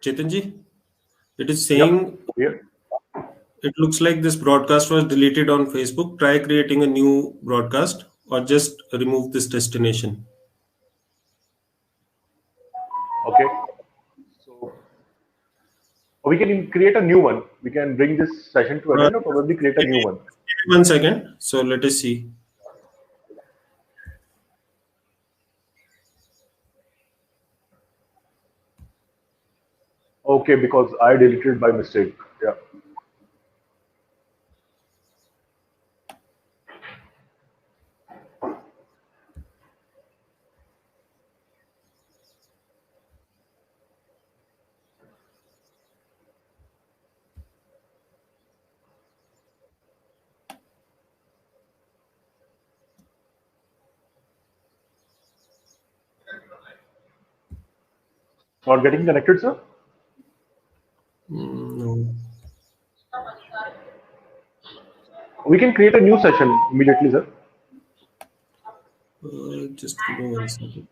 Chetan ji, it is Yep. saying Here. it looks like this broadcast was deleted on Facebook. Try creating a new broadcast or just remove this destination. Okay. So we can create a new one. We can bring this session to an end or probably create a new one. Give me 1 second. So let us see. Okay, because I deleted by mistake. Yeah. Not getting connected, sir? No. We can create a new session immediately, sir. Just give me 1 second.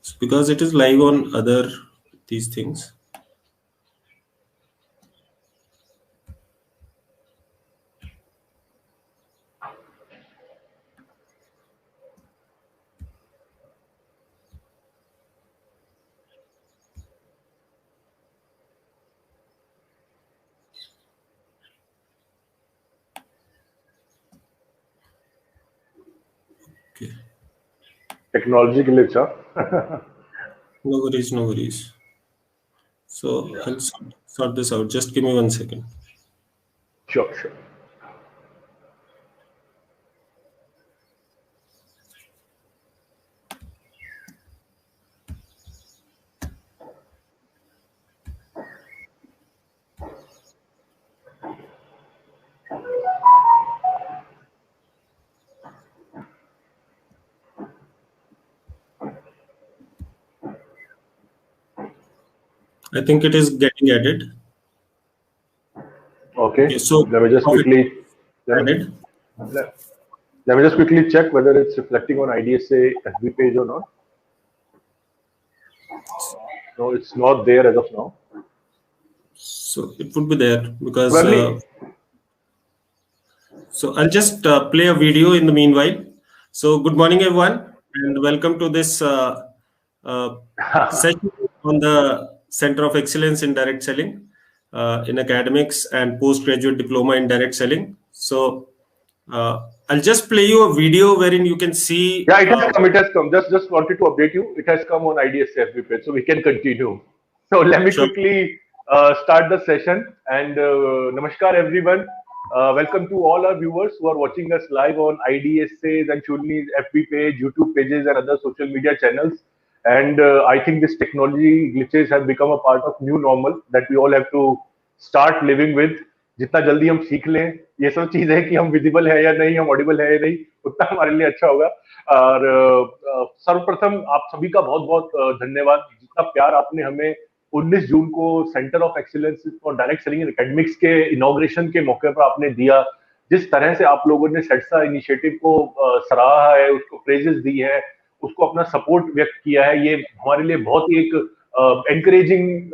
So because it is live on other these things. Okay. Technology glitch, huh? No worries, no worries. So I'll sort this out. Just give me 1 second. Sure, sure. I think it is getting added. Okay. So Let me just quickly added. Let me just quickly check whether it's reflecting on IDSA FB page or not. No, it's not there as of now. So it would be there because. Probably. So I'll just play a video in the meanwhile. So good morning, everyone, and welcome to this session on the Center of Excellence in Direct Selling in academics and postgraduate diploma in direct selling. So I'll just play you a video wherein you can see. Yeah, it has come. It has come. Just wanted to update you. It has come on IDSA FB page, so we can continue. So let me quickly start the session. And namaskar, everyone. Welcome to all our viewers who are watching us live on IDSA's and Shulni's FB page, YouTube pages, and other social media channels. And I think this technology glitches have become a part of new normal that we all have to start living with. जितना जल्दी हम सीख लें ये सब चीज है कि हम विजिबल है या नहीं, हम ऑडिबल है या नहीं, उतना हमारे लिए अच्छा होगा। और सर्वप्रथम आप सभी का बहुत बहुत धन्यवाद, जितना प्यार आपने हमें 19 जून को centre of excellence for direct selling in academics के इनॉग्रेशन के मौके पर आपने दिया, जिस तरह से आप लोगों ने सेट्सा इनिशिएटिव को सराहा है, उसको प्रेजेस दी है, उसको अपना सपोर्ट व्यक्त किया है, ये हमारे लिए बहुत ही एक एनकरेजिंग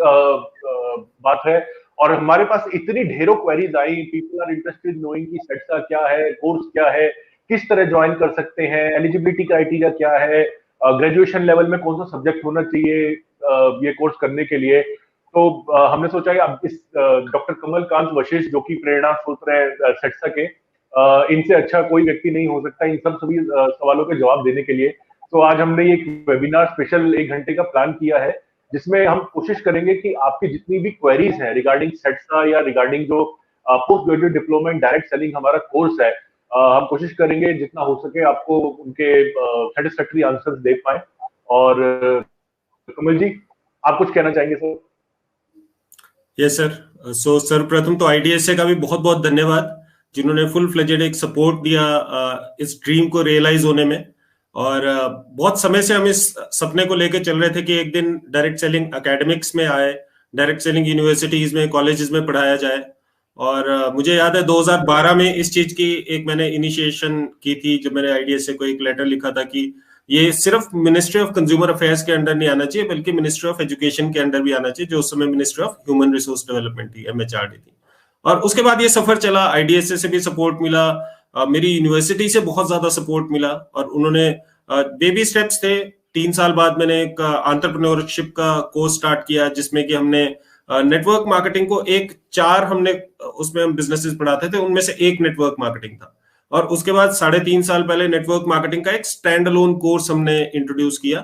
बात है। और हमारे पास इतनी ढेरों क्वेरीज आई, पीपल आर इंटरेस्टेड नोइंग कि सेट्सा क्या है, कोर्स क्या है, किस तरह ज्वाइन कर सकते हैं, एलिजिबिलिटी क्राइटेरिया क्या है, ग्रेजुएशन लेवल में कौन सा सब्जेक्ट होना चाहिए ये कोर्स करने के लिए। तो हमने सोचा कि अब इस डॉक्टर कमलकांत वशिष्ठ जो कि प्रेरणा स्रोत है सेट्सा के, इनसे अच्छा कोई व्यक्ति नहीं हो सकता इन सब सभी सवालों के जवाब देने के लिए। तो आज हमने एक वेबिनार स्पेशल 1 घंटे का प्लान किया है, जिसमें हम कोशिश करेंगे कि आपकी जितनी भी क्वेरीज हैं रिगार्डिंग सेट्सा या रिगार्डिंग जो post graduate diploma in direct selling हमारा कोर्स है, हम कोशिश करेंगे जितना हो सके आपको उनके सेटिस्फैक्टरी आंसर्स दे पाए। और कमल जी, आप कुछ कहना चाहेंगे सर? Yes sir. सो सर्वप्रथम तो आईडीएसए का भी बहुत बहुत धन्यवाद, जिन्होंने फुल फ्लेजेड एक सपोर्ट दिया इस ड्रीम को रियलाइज होने में। और बहुत समय से हम इस सपने को लेकर चल रहे थे कि एक दिन डायरेक्ट सेलिंग एकेडमिक्स में आए, डायरेक्ट सेलिंग यूनिवर्सिटीज में, कॉलेजेस में पढ़ाया जाए। और मुझे याद है 2012 में इस चीज की एक मैंने इनिशिएशन की थी, जब मैंने आईडीएसए को एक लेटर लिखा था कि ये सिर्फ मिनिस्ट्री ऑफ कंज्यूमर अफेयर्स के अंडर नहीं आना चाहिए, बल्कि मिनिस्ट्री ऑफ एजुकेशन के अंडर भी आना चाहिए, जो उस समय ministry of human resource development थी, MHRD थी। और उसके बाद ये सफर चला, IDSA से भी सपोर्ट मिला, मेरी यूनिवर्सिटी से बहुत ज्यादा सपोर्ट मिला, और उन्होंने बेबी स्टेप्स थे। 3 साल बाद मैंने एक एंटरप्रेन्योरशिप का कोर्स स्टार्ट किया, जिसमें कि हमने नेटवर्क मार्केटिंग को हमने उसमें हम बिजनेसेस पढ़ाते थे, उनमें से एक नेटवर्क मार्केटिंग था। और उसके बाद 3.5 साल पहले नेटवर्क मार्केटिंग का एक स्टैंड अलोन कोर्स हमने इंट्रोड्यूस किया,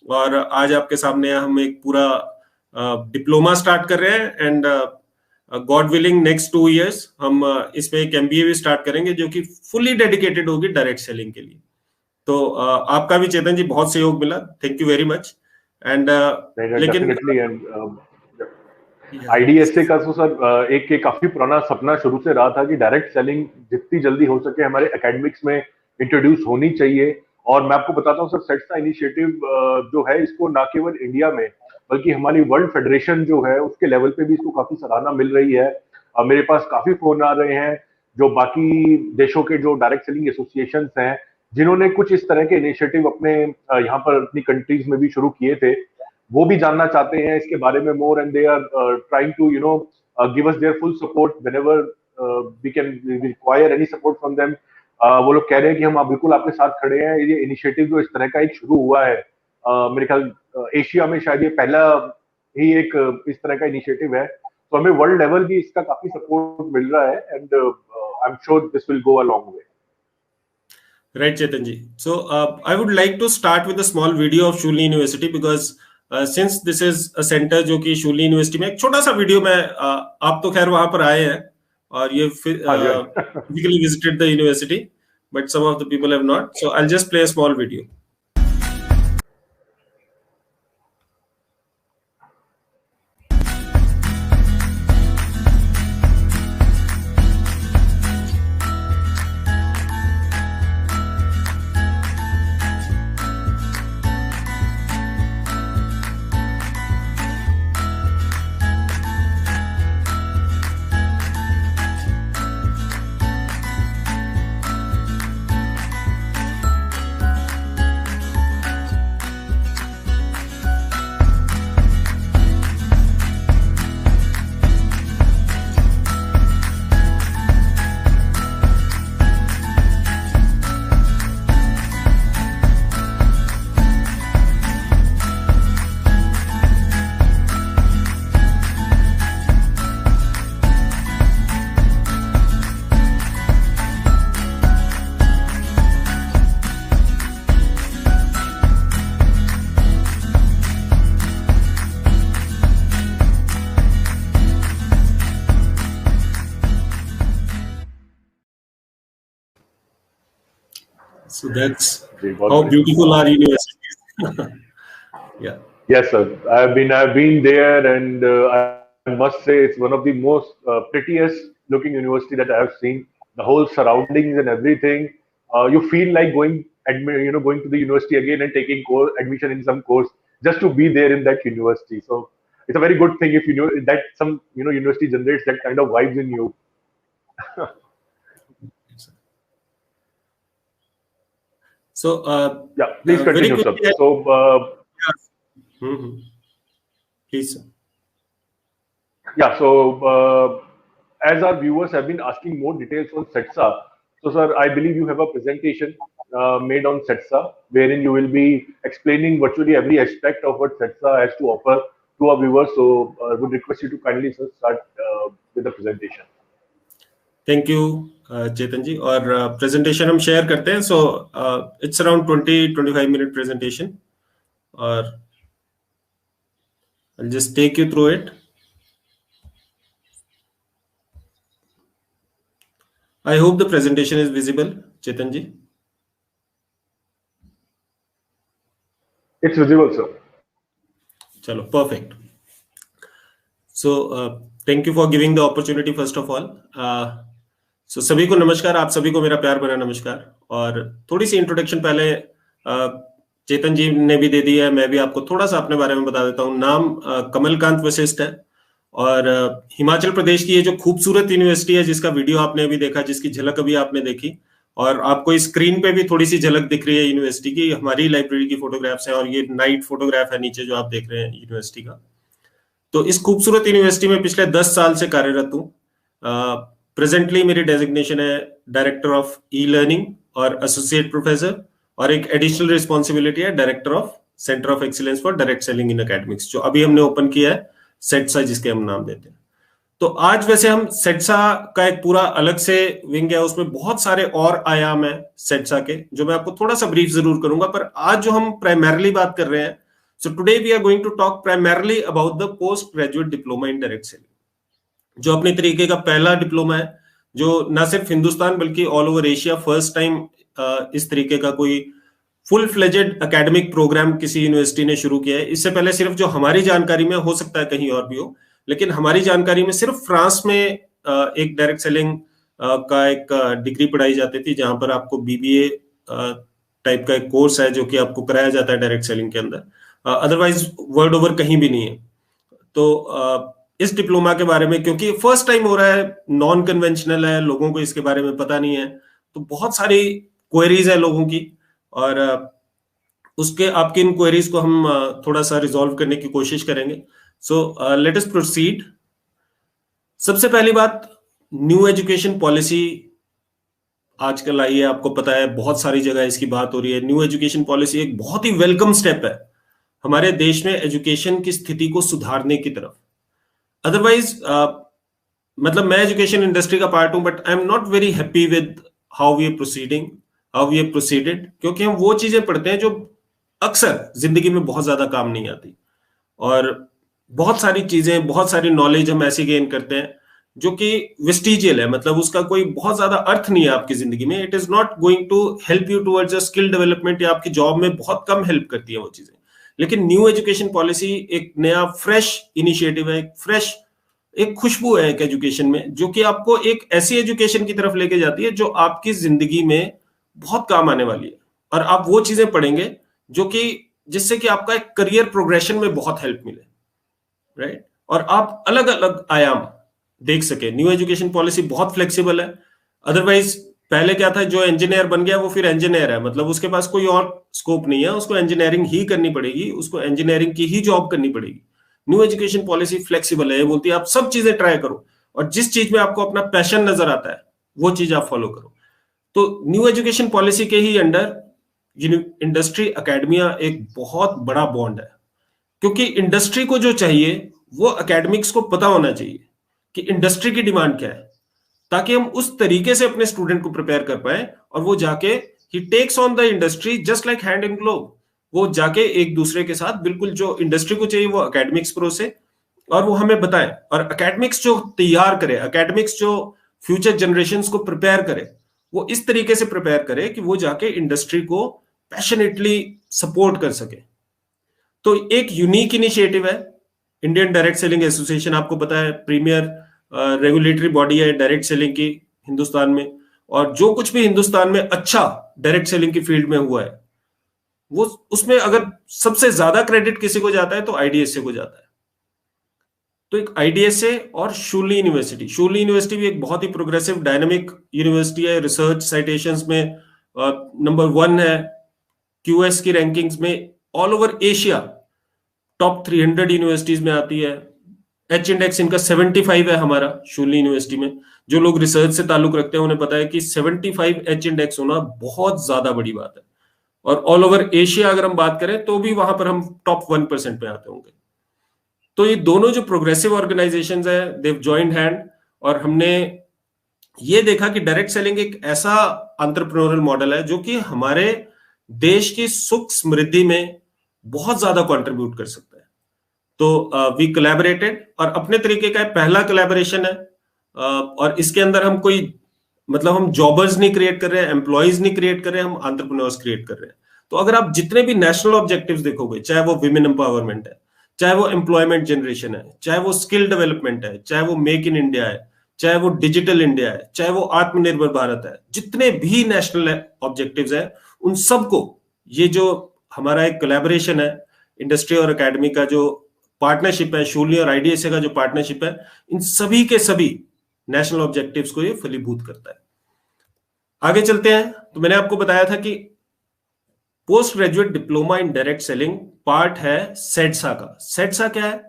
और आज आपके सामने हम एक पूरा डिप्लोमा स्टार्ट कर रहे हैं, and God willing next 2 years हम इसमें एक MBA भी स्टार्ट करेंगे, जो कि फुली डेडिकेटेड होगी डायरेक्ट सेलिंग के लिए। तो आपका भी चेतन जी बहुत सहयोग मिला, thank you very much. And लेकिन IDSA का तो सर एक काफी पुराना सपना शुरू से रहा था कि डायरेक्ट सेलिंग जितनी जल्दी हो सके हमारे एकेडमिक्स में इंट्रोड्यूस होनी चाहिए। और मैं आपको बताता हूँ सर, सेट्सा इनिशिएटिव जो है, इसको ना केवल इंडिया में बल्कि हमारी वर्ल्ड फेडरेशन जो है उसके लेवल पे भी इसको काफी सराहना मिल रही है। मेरे पास काफी फोन आ रहे हैं जो बाकी देशों के जो डायरेक्ट सेलिंग एसोसिएशंस हैं, जिन्होंने कुछ इस तरह के इनिशिएटिव अपने यहाँ पर अपनी कंट्रीज में भी शुरू किए थे, वो भी जानना चाहते हैं इसके बारे में more, and they are trying to give us their full support whenever we can require any support from them. वो लोग कह रहे हैं कि हम बिल्कुल आपके साथ खड़े हैं। ये इनिशिएटिव जो इस तरह का एक शुरू हुआ है, मेरे ख्याल एशिया में शायद ये पहला ही एक इस तरह का इनिशिएटिव है, तो हमें वर्ल्ड लेवल भी इसका काफी सपोर्ट मिल रहा है, and I am sure this will go a long way. Right, Chetan ji. So I would like to start with a small video of Shulini University, because since this is a center जो कि Shulini University में, एक छोटा सा video में, आप तो खैर वहां पर आए हैं और ये physically visited the university, but some of the people have not. So I'll just play a small video. So that's how beautiful our university is. Yeah. Yes, sir. I've been there, and I must say it's one of the most prettiest looking university that I have seen. The whole surroundings and everything. You feel like going to the university again and taking admission in some course just to be there in that university. So it's a very good thing if you know that some university generates that kind of vibes in you. So yeah, please continue, sir. So please, sir. Yeah, so as our viewers have been asking more details on CETSA, so sir, I believe you have a presentation made on CETSA, wherein you will be explaining virtually every aspect of what CETSA has to offer to our viewers. So I would request you to kindly start with the presentation. Thank you, चेतन जी। और presentation हम share करते हैं। So it's around 20-25 minute presentation, और I'll just take you through it. I hope the presentation is visible, Chetan ji. It's visible, sir. Chalo, perfect. So thank you for giving the opportunity first of all. So सभी को नमस्कार, आप सभी को मेरा प्यार भरा नमस्कार। और थोड़ी सी इंट्रोडक्शन पहले चेतन जी ने भी दे दी है, मैं भी आपको थोड़ा सा अपने बारे में बता देता हूँ। नाम कमलकांत वशिष्ठ है, और हिमाचल प्रदेश की ये जो खूबसूरत यूनिवर्सिटी है, जिसका वीडियो आपने अभी देखा, जिसकी झलक अभी आपने देखी, और आपको इस स्क्रीन पे भी थोड़ी सी झलक दिख रही है यूनिवर्सिटी की, हमारी लाइब्रेरी की फोटोग्राफ्स हैं, और ये नाइट फोटोग्राफ है नीचे जो आप देख रहे हैं यूनिवर्सिटी का। तो इस खूबसूरत यूनिवर्सिटी में पिछले 10 साल से कार्यरत हूँ। प्रेजेंटली मेरी डेजिग्नेशन है डायरेक्टर ऑफ ई लर्निंग और एसोसिएट प्रोफेसर, और एक एडिशनल रिस्पॉन्सिबिलिटी है director of centre of excellence for direct selling in academics, जो अभी हमने ओपन किया है, सेट्सा जिसके हम नाम देते हैं। तो आज वैसे हम सेट्सा का एक पूरा अलग से विंग है, उसमें बहुत सारे और आयाम है सेट्सा के, जो मैं आपको थोड़ा सा ब्रीफ जरूर करूंगा। पर आज जो हम प्राइमरली बात कर रहे हैं, so today we are going to talk primarily about the post graduate diploma in direct selling, जो अपने तरीके का पहला डिप्लोमा है, जो ना सिर्फ हिंदुस्तान बल्कि all over Asia first time इस तरीके का कोई फुल फ्लेजेड एकेडमिक प्रोग्राम किसी यूनिवर्सिटी ने शुरू किया है। इससे पहले सिर्फ जो हमारी जानकारी में, हो सकता है कहीं और भी हो, लेकिन हमारी जानकारी में सिर्फ फ्रांस में एक डायरेक्ट सेलिंग का एक डिग्री पढ़ाई जाती थी, जहां पर आपको बीबीए टाइप का एक कोर्स है जो कि आपको कराया जाता है डायरेक्ट सेलिंग के अंदर। अदरवाइज वर्ल्ड ओवर कहीं भी नहीं है। तो इस डिप्लोमा के बारे में, क्योंकि फर्स्ट टाइम हो रहा है, नॉन कन्वेंशनल है, लोगों को इसके बारे में पता नहीं है, तो बहुत सारी क्वेरीज है लोगों की, और उसके आपकी इन क्वेरीज को हम थोड़ा सा रिजॉल्व करने की कोशिश करेंगे। So let us proceed. सबसे पहली बात, न्यू एजुकेशन पॉलिसी आजकल आई है, आपको पता है बहुत सारी जगह इसकी बात हो रही है। न्यू एजुकेशन पॉलिसी एक बहुत ही वेलकम स्टेप है हमारे देश में एजुकेशन की स्थिति को सुधारने की तरफ। अदरवाइज मतलब मैं एजुकेशन इंडस्ट्री का पार्ट हूं, but I am not very happy with how we are proceeding, how we are proceeded, क्योंकि हम वो चीजें पढ़ते हैं जो अक्सर जिंदगी में बहुत ज्यादा काम नहीं आती, और बहुत सारी चीजें, बहुत सारी नॉलेज हम ऐसी गेन करते हैं जो कि वेस्टिजियल है, मतलब उसका कोई बहुत ज्यादा अर्थ नहीं है आपकी जिंदगी में। It is not going to help you towards a skill development, या आपकी जॉब में बहुत कम हेल्प करती है वो चीजें। लेकिन न्यू एजुकेशन पॉलिसी एक नया फ्रेश इनिशिएटिव है, एक फ्रेश, एक खुशबू है एक एजुकेशन में, जो कि आपको एक ऐसी एजुकेशन की तरफ लेके जाती है जो आपकी जिंदगी में बहुत काम आने वाली है, और आप वो चीजें पढ़ेंगे जो कि जिससे कि आपका एक करियर प्रोग्रेशन में बहुत हेल्प मिले, राइट? और आप अलग अलग आयाम देख सके। न्यू एजुकेशन पॉलिसी बहुत फ्लेक्सिबल है। अदरवाइज पहले क्या था, जो इंजीनियर बन गया वो फिर इंजीनियर है, मतलब उसके पास कोई और स्कोप नहीं है, उसको इंजीनियरिंग ही करनी पड़ेगी, उसको इंजीनियरिंग की ही जॉब करनी पड़ेगी। न्यू एजुकेशन पॉलिसी फ्लेक्सिबल है, ये बोलती है आप सब चीजें ट्राई करो, और जिस चीज में आपको अपना पैशन नजर आता है वो चीज आप फॉलो करो। तो न्यू एजुकेशन पॉलिसी के ही अंडर इंडस्ट्री एकेडमिया एक बहुत बड़ा बॉन्ड है, क्योंकि इंडस्ट्री को जो चाहिए वो एकेडमिक्स को पता होना चाहिए कि इंडस्ट्री की डिमांड क्या है, ताकि हम उस तरीके से अपने स्टूडेंट को प्रिपेयर कर पाए, और वो जाके ही takes on the industry just like hand in glove. वो जाके एक दूसरे के साथ बिल्कुल जो इंडस्ट्री को चाहिए वो एकेडमिक्स परोसे, और वो हमें बताए, और एकेडमिक्स जो तैयार करे, एकेडमिक्स जो फ्यूचर जनरेशंस को प्रिपेयर करे, वो इस तरीके से प्रिपेयर करे कि वो जाके इंडस्ट्री को पैशनेटली सपोर्ट कर सके। तो एक यूनिक इनिशिएटिव है इंडियन डायरेक्ट सेलिंग एसोसिएशन, आपको पता है प्रीमियर रेगुलेटरी बॉडी है डायरेक्ट सेलिंग की हिंदुस्तान में, और जो कुछ भी हिंदुस्तान में अच्छा डायरेक्ट सेलिंग की फील्ड में हुआ है, वो उसमें अगर सबसे ज्यादा क्रेडिट किसी को जाता है तो आईडीएसए को जाता है। तो एक आईडीएसए और शूली यूनिवर्सिटी, शूली यूनिवर्सिटी भी एक बहुत ही प्रोग्रेसिव डायनामिक यूनिवर्सिटी है, रिसर्च साइटेशंस में नंबर 1 है, क्यूएस की रैंकिंग्स में all over Asia top 300 universities में आती है। एच इंडेक्स इनका 75 है हमारा शूली यूनिवर्सिटी में। जो लोग रिसर्च से ताल्लुक रखते हैं उन्हें पता है कि 75 एच इंडेक्स होना बहुत ज्यादा बड़ी बात है, और ऑल ओवर एशिया अगर हम बात करें तो भी वहां पर हम टॉप 1% में आते होंगे। तो ये दोनों जो प्रोग्रेसिव ऑर्गेनाइजेशंस है, देव जॉइंड हैंड, और हमने ये देखा कि डायरेक्ट सेलिंग एक ऐसा एंटरप्रेन्योरल मॉडल है जो कि हमारे देश की सुख समृद्धि में बहुत ज्यादा कंट्रीब्यूट कर सकता है। तो वी कोलैबोरेटेड, और अपने तरीके का पहला कोलैबोरेशन है, और इसके अंदर हम कोई, मतलब हम जॉबर्स नहीं क्रिएट कर रहे हैं, एम्प्लॉयज नहीं क्रिएट कर रहे हैं, हम एंटरप्रेन्योर्स क्रिएट कर रहे हैं। तो अगर आप जितने भी नेशनल ऑब्जेक्टिव्स देखोगे, चाहे वो विमेन एम्पावरमेंट है, चाहे वो एम्प्लॉयमेंट जनरेशन है, चाहे वो स्किल डेवलपमेंट है, चाहे वो मेक इन इंडिया है, चाहे वो डिजिटल इंडिया है, चाहे वो आत्मनिर्भर भारत है, जितने भी नेशनल ऑब्जेक्टिव्स हैं, उन सबको ये जो हमारा एक कोलैबोरेशन है, इंडस्ट्री और एकेडमी का जो पार्टनरशिप है, शूली और आईडीएसए का जो पार्टनरशिप है, इन सभी के सभी नेशनल ऑब्जेक्टिव्स को ये फलीभूत करता है। आगे चलते हैं। तो मैंने आपको बताया था कि post graduate diploma in direct selling part है सेडसा का। सेडसा क्या है?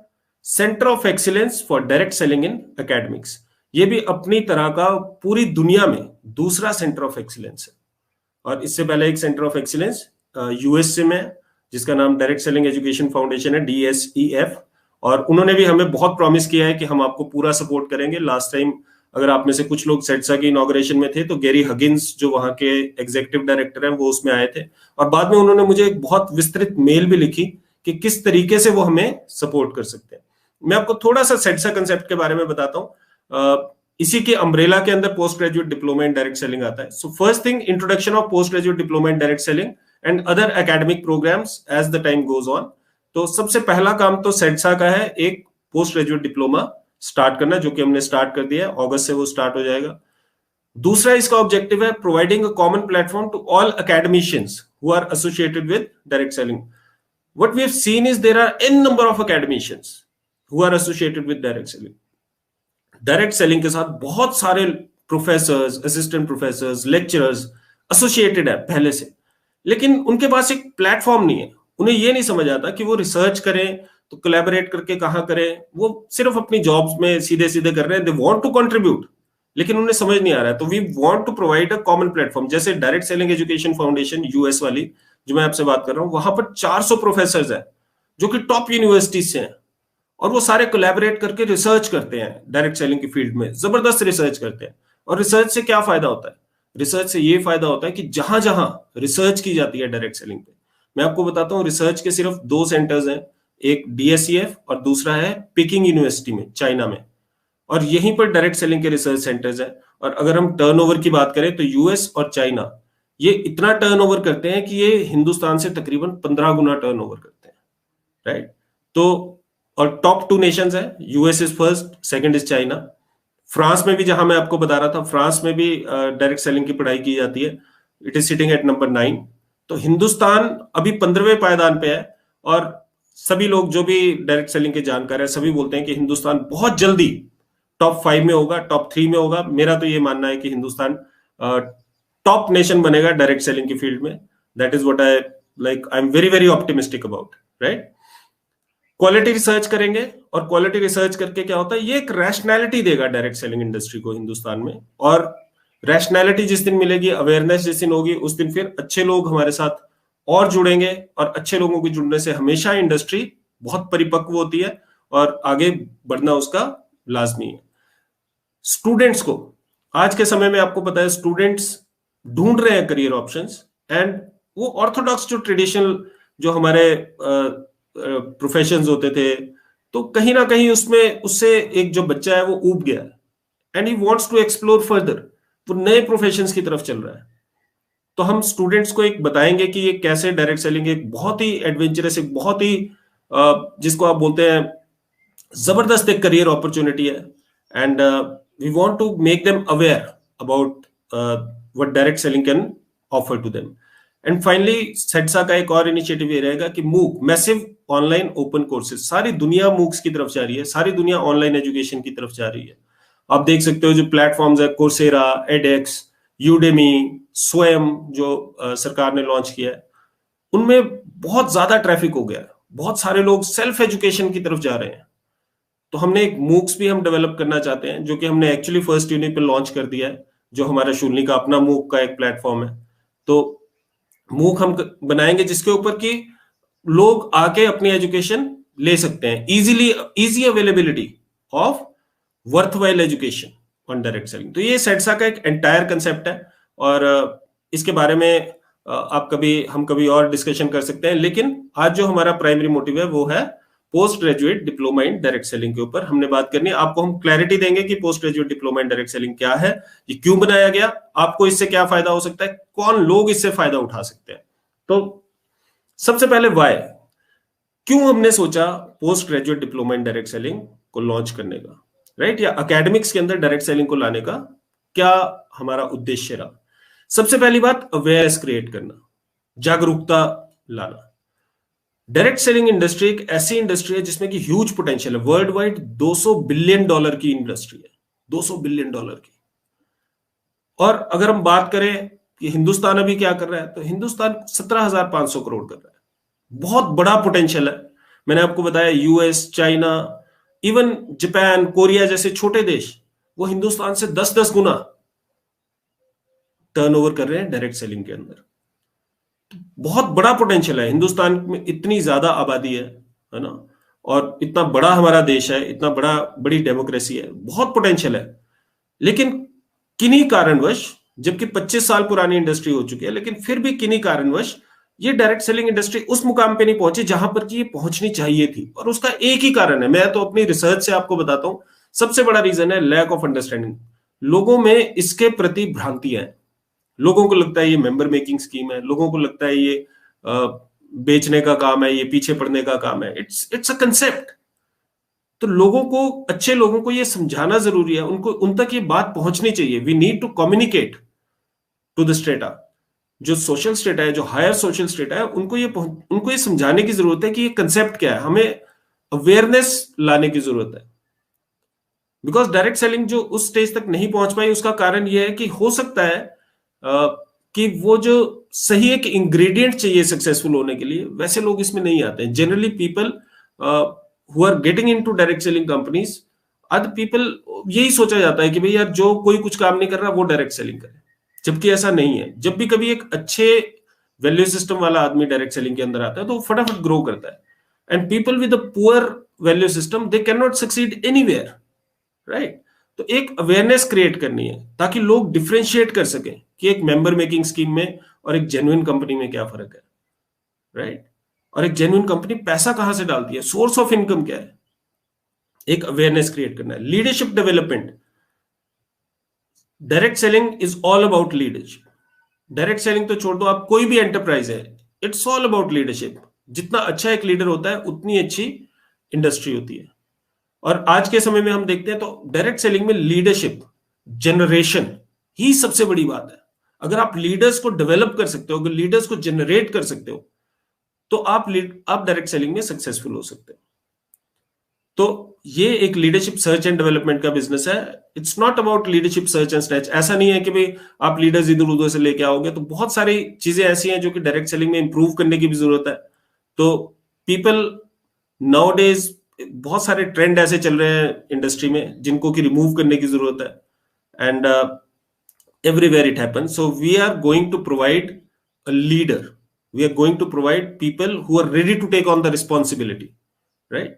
Centre of excellence for direct selling in academics. ये भी अपनी तरह का पूरी दुनिया में दूसरा सेंटर ऑफ एक्सीलेंस है। और इससे पहले एक सेंटर ऑफ एक्सीलेंस यूएसए में जिसका नाम डायरेक्ट सेलिंग एजुकेशन फाउंडेशन है, DSEF। और उन्होंने भी हमें बहुत प्रॉमिस किया है कि हम आपको पूरा सपोर्ट करेंगे। लास्ट टाइम अगर आप में से कुछ लोग सेडसा की इनॉग्रेशन में थे तो गैरी हगिन्स जो वहां के एग्जीक्यूटिव डायरेक्टर हैं वो उसमें आए थे। और बाद में उन्होंने मुझे एक बहुत विस्तृत मेल भी लिखी कि किस तरीके से वो हमें सपोर्ट कर सकते हैं। मैं आपको थोड़ा सा सेडसा कंसेप्ट के बारे में बताता हूँ। इसी के अम्ब्रेला के अंदर post graduate diploma in direct selling आता है। So first thing, introduction of post graduate diploma in direct selling and other academic programmes as the time goes on. तो सबसे पहला काम तो सेडसा का है एक पोस्ट ग्रेजुएट डिप्लोमा स्टार्ट करना, जो कि हमने स्टार्ट कर दिया है। अगस्त से वो स्टार्ट हो जाएगा। दूसरा इसका ऑब्जेक्टिव है providing a common platform to all academicians who are associated with direct selling. What we have seen is there are an number of academicians who are associated with direct selling. Direct selling के साथ बहुत सारे professors, assistant professors, lecturers associated है पहले से, लेकिन उनके पास एक प्लेटफॉर्म नहीं है। उन्हें ये नहीं समझ आता कि वो रिसर्च करें तो कोलैबोरेट करके कहाँ करें। वो सिर्फ अपनी जॉब्स में सीधे सीधे कर रहे हैं। दे वांट टू कंट्रीब्यूट, लेकिन उन्हें समझ नहीं आ रहा है। तो we want to provide a common platform. जैसे direct selling education foundation US वाली जो मैं आपसे बात कर रहा हूँ, वहां पर 400 प्रोफेसर है जो कि टॉप यूनिवर्सिटीज से हैं, और वो सारे कोलैबोरेट करके रिसर्च करते हैं डायरेक्ट सेलिंग की फील्ड में, जबरदस्त रिसर्च करते हैं। और रिसर्च से क्या फायदा होता है? रिसर्च से ये फायदा होता है कि जहां जहां रिसर्च की जाती है डायरेक्ट सेलिंग पे, मैं आपको बताता हूं रिसर्च के सिर्फ 2 सेंटर्स हैं, एक DSEF और दूसरा है पेकिंग यूनिवर्सिटी में, चाइना में। और यहीं पर डायरेक्ट सेलिंग के रिसर्च सेंटर्स हैं। और अगर हम टर्नओवर की बात करें तो यूएस और चाइना ये इतना टर्नओवर करते हैं कि ये हिंदुस्तान से तकरीबन 15 गुना टर्नओवर करते हैं, राइट? तो और टॉप 2 नेशंस है, US is first, second is China. France में भी, जहां मैं आपको बता रहा था, फ्रांस में भी डायरेक्ट सेलिंग की पढ़ाई की जाती है। It is sitting at number 9। तो हिंदुस्तान अभी 15वें पायदान पे है। और सभी लोग जो भी डायरेक्ट सेलिंग के जानकार है सभी बोलते हैं कि हिंदुस्तान बहुत जल्दी टॉप 5 में होगा, टॉप 3 में होगा। मेरा तो ये मानना है कि हिंदुस्तान टॉप नेशन बनेगा डायरेक्ट सेलिंग की फील्ड में। That is what I like, I am very very optimistic about, right? Quality research करेंगे, और क्वालिटी रिसर्च करके क्या होता है, ये एक रैशनैलिटी देगा डायरेक्ट सेलिंग इंडस्ट्री को हिंदुस्तान में। और रैशनैलिटी जिस दिन मिलेगी, अवेयरनेस जिस दिन होगी, उस दिन फिर अच्छे लोग हमारे साथ और जुड़ेंगे। और अच्छे लोगों के जुड़ने से हमेशा इंडस्ट्री बहुत परिपक्व होती है और आगे बढ़ना उसका लाजमी है। स्टूडेंट्स को आज के समय में, आपको पता है, स्टूडेंट्स ढूंढ रहे हैं करियर ऑप्शंस। एंड वो ऑर्थोडॉक्स जो ट्रेडिशनल जो हमारे प्रोफेशंस होते थे, तो कहीं ना कहीं उसमें उससे एक जो बच्चा है वो ऊब गया है, and he wants to explore further. वो नए प्रोफेशंस की तरफ चल रहा है। तो हम स्टूडेंट्स को एक बताएंगे कि ये कैसे डायरेक्ट सेलिंग एक बहुत ही एडवेंचरस, एक बहुत ही जिसको आप बोलते हैं जबरदस्त एक करियर अपॉर्चुनिटी है। And we want to make them aware about what direct selling can offer to them. And finally सेडसा का एक और इनिशिएटिव ये रहेगा कि मूक, मैसिव ऑनलाइन ओपन कोर्सेज। सारी दुनिया मूक्स की तरफ जा रही है, सारी दुनिया ऑनलाइन एजुकेशन की तरफ जा रही है। आप देख सकते हो जो प्लेटफॉर्म्स है, कोर्सेरा, एडेक्स, यूडेमी, स्वयं जो सरकार ने लॉन्च किया है, उनमें बहुत ज्यादा ट्रैफिक हो गया है। बहुत सारे लोग सेल्फ एजुकेशन की तरफ जा रहे हैं। तो हमने एक मूक्स भी हम डेवलप करना चाहते हैं, जो कि हमने एक्चुअली फर्स्ट यूनिट पे लॉन्च कर दिया है, जो हमारा शूलनी का अपना मूक का एक प्लेटफॉर्म है। तो मूक हम बनाएंगे जिसके ऊपर कि लोग आके अपनी एजुकेशन ले सकते हैं easily, easy availability of worthwhile education on direct selling. तो ये सेडसा का एक एंटायर कंसेप्ट है, और इसके बारे में हम कभी और डिस्कशन कर सकते हैं। लेकिन आज जो हमारा प्राइमरी मोटिव है वो है post graduate diploma in direct selling के ऊपर हमने बात करनी है। आपको हम क्लैरिटी देंगे कि post graduate diploma in direct selling क्या है, ये क्यों बनाया गया, आपको इससे क्या फायदा हो सकता है, कौन लोग इससे फायदा उठा सकते हैं। तो सबसे पहले वाई, क्यों हमने सोचा post graduate diploma in direct selling को लॉन्च करने का, राइट? या एकेडमिक्स के अंदर डायरेक्ट सेलिंग को लाने का क्या हमारा उद्देश्य रहा। सबसे पहली बात, अवेयरनेस क्रिएट करना, जागरूकता लाना। डायरेक्ट सेलिंग इंडस्ट्री एक ऐसी इंडस्ट्री है जिसमें कि ह्यूज पोटेंशियल है। वर्ल्ड वाइड $200 बिलियन की इंडस्ट्री है, $200 बिलियन की। और अगर हम बात करें कि हिंदुस्तान अभी क्या कर रहा है, तो हिंदुस्तान 17,500 करोड़ कर रहा है। बहुत बड़ा पोटेंशियल है। मैंने आपको बताया US, China, even Japan, Korea जैसे छोटे देश वो हिंदुस्तान से 10-10 गुना टर्नओवर कर रहे हैं डायरेक्ट सेलिंग के अंदर। बहुत बड़ा पोटेंशियल है। हिंदुस्तान में इतनी ज्यादा आबादी है ना, और इतना बड़ा हमारा देश है, इतना बड़ी डेमोक्रेसी है, बहुत पोटेंशियल है। लेकिन किन्हीं कारणवश, जबकि 25 साल पुरानी इंडस्ट्री हो चुकी है, लेकिन फिर भी किन्हीं कारणवश ये डायरेक्ट सेलिंग इंडस्ट्री उस मुकाम पे नहीं पहुंची जहां पर कि ये पहुंचनी चाहिए थी। और उसका एक ही कारण है, मैं तो अपनी रिसर्च से आपको बताता हूं, सबसे बड़ा रीजन है लैक ऑफ अंडरस्टैंडिंग। लोगों में इसके प्रति भ्रांतियां हैं। लोगों को लगता है ये मेंबर मेकिंग स्कीम है, लोगों को लगता है ये बेचने का काम है, ये पीछे पड़ने का काम है। It's a concept. तो लोगों को, अच्छे लोगों को ये समझाना जरूरी है, उनको उन तक ये बात पहुंचनी चाहिए। We need to communicate to the strata. जो सोशल स्टेटा है, जो हायर सोशल स्टेटा है, उनको ये समझाने की जरूरत है कि ये कंसेप्ट क्या है। हमें अवेयरनेस लाने की जरूरत है। बिकॉज डायरेक्ट सेलिंग जो उस स्टेज तक नहीं पहुंच पाई, उसका कारण यह है कि हो सकता है कि वो जो सही एक इंग्रेडिएंट चाहिए सक्सेसफुल होने के लिए, वैसे लोग इसमें नहीं आते हैं। Generally people who are getting into direct selling companies are the people, यही सोचा जाता है कि भाई यार जो कोई कुछ काम नहीं कर रहा वो डायरेक्ट सेलिंग करे, जबकि ऐसा नहीं है। जब भी कभी एक अच्छे वैल्यू सिस्टम वाला आदमी डायरेक्ट सेलिंग के अंदर आता है तो वो फटाफट ग्रो करता है। And people with a poor value system they can not succeed anywhere, right. तो एक अवेयरनेस क्रिएट करनी है ताकि लोग डिफरेंशिएट कर सकें कि एक मेंबर मेकिंग स्कीम में और एक जेन्युइन कंपनी में क्या फर्क है, राइट। और एक जेन्युइन कंपनी पैसा कहां से डालती है, सोर्स ऑफ इनकम क्या है, एक अवेयरनेस क्रिएट करना है। Leadership development, direct selling is all about leadership. Direct selling तो छोड़ दो, आप कोई भी एंटरप्राइज है, इट्स ऑल अबाउट लीडरशिप। जितना अच्छा एक लीडर होता है उतनी अच्छी इंडस्ट्री होती है। और आज के समय में हम देखते हैं तो डायरेक्ट सेलिंग में लीडरशिप जनरेशन ही सबसे बड़ी बात है। अगर आप लीडर्स को डेवलप कर सकते हो, अगर लीडर्स को जनरेट कर सकते हो, तो आप डायरेक्ट सेलिंग में सक्सेसफुल हो सकते हो। तो ये एक लीडरशिप सर्च एंड डेवलपमेंट का बिजनेस है। It's not about leadership search and snatch. ऐसा नहीं है कि भाई आप लीडर्स इधर उधर से लेके आओगे। तो बहुत सारी चीजें ऐसी हैं जो कि डायरेक्ट सेलिंग में इंप्रूव करने की भी जरूरत है। तो पीपल नाउ डेज, बहुत सारे ट्रेंड ऐसे चल रहे हैं इंडस्ट्री में जिनको कि रिमूव करने की जरूरत है। And everywhere it happens. So we are going to provide a leader. We are going to provide people who are ready to take on the responsibility, right?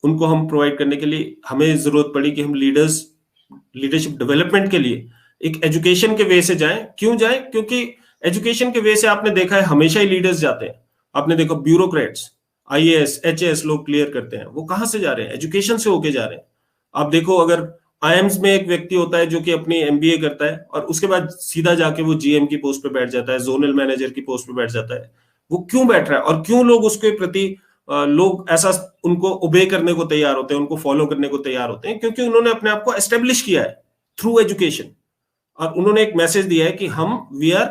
उनको हम प्रोवाइड करने के लिए हमें जरूरत पड़ी कि हम लीडरशिप डेवलपमेंट के लिए एक एजुकेशन के वे से जाएं। क्यों जाएं? क्योंकि एजुकेशन के वे से आपने देखा है हमेशा ही लीडर्स जाते हैं। आपने देखा ब्यूरोक्रेट्स, आईएएस, एचएएस लोग क्लियर करते हैं, वो कहां से जा रहे हैं? एजुकेशन से होके जा रहे हैं। आप देखो, अगर आईएम्स में एक व्यक्ति होता है जो कि अपनी एमबीए करता है और उसके बाद सीधा जाके वो जीएम की पोस्ट पे बैठ जाता है, जोनल मैनेजर की पोस्ट पे बैठ जाता है। वो क्यों बैठ रहा है और क्यों लोग उसके प्रति लोग ऐसा उनको ओबे करने को तैयार होते हैं, उनको फॉलो करने को तैयार होते हैं? क्योंकि उन्होंने अपने आप को एस्टेब्लिश किया है थ्रू एजुकेशन। और उन्होंने एक मैसेज दिया है कि we are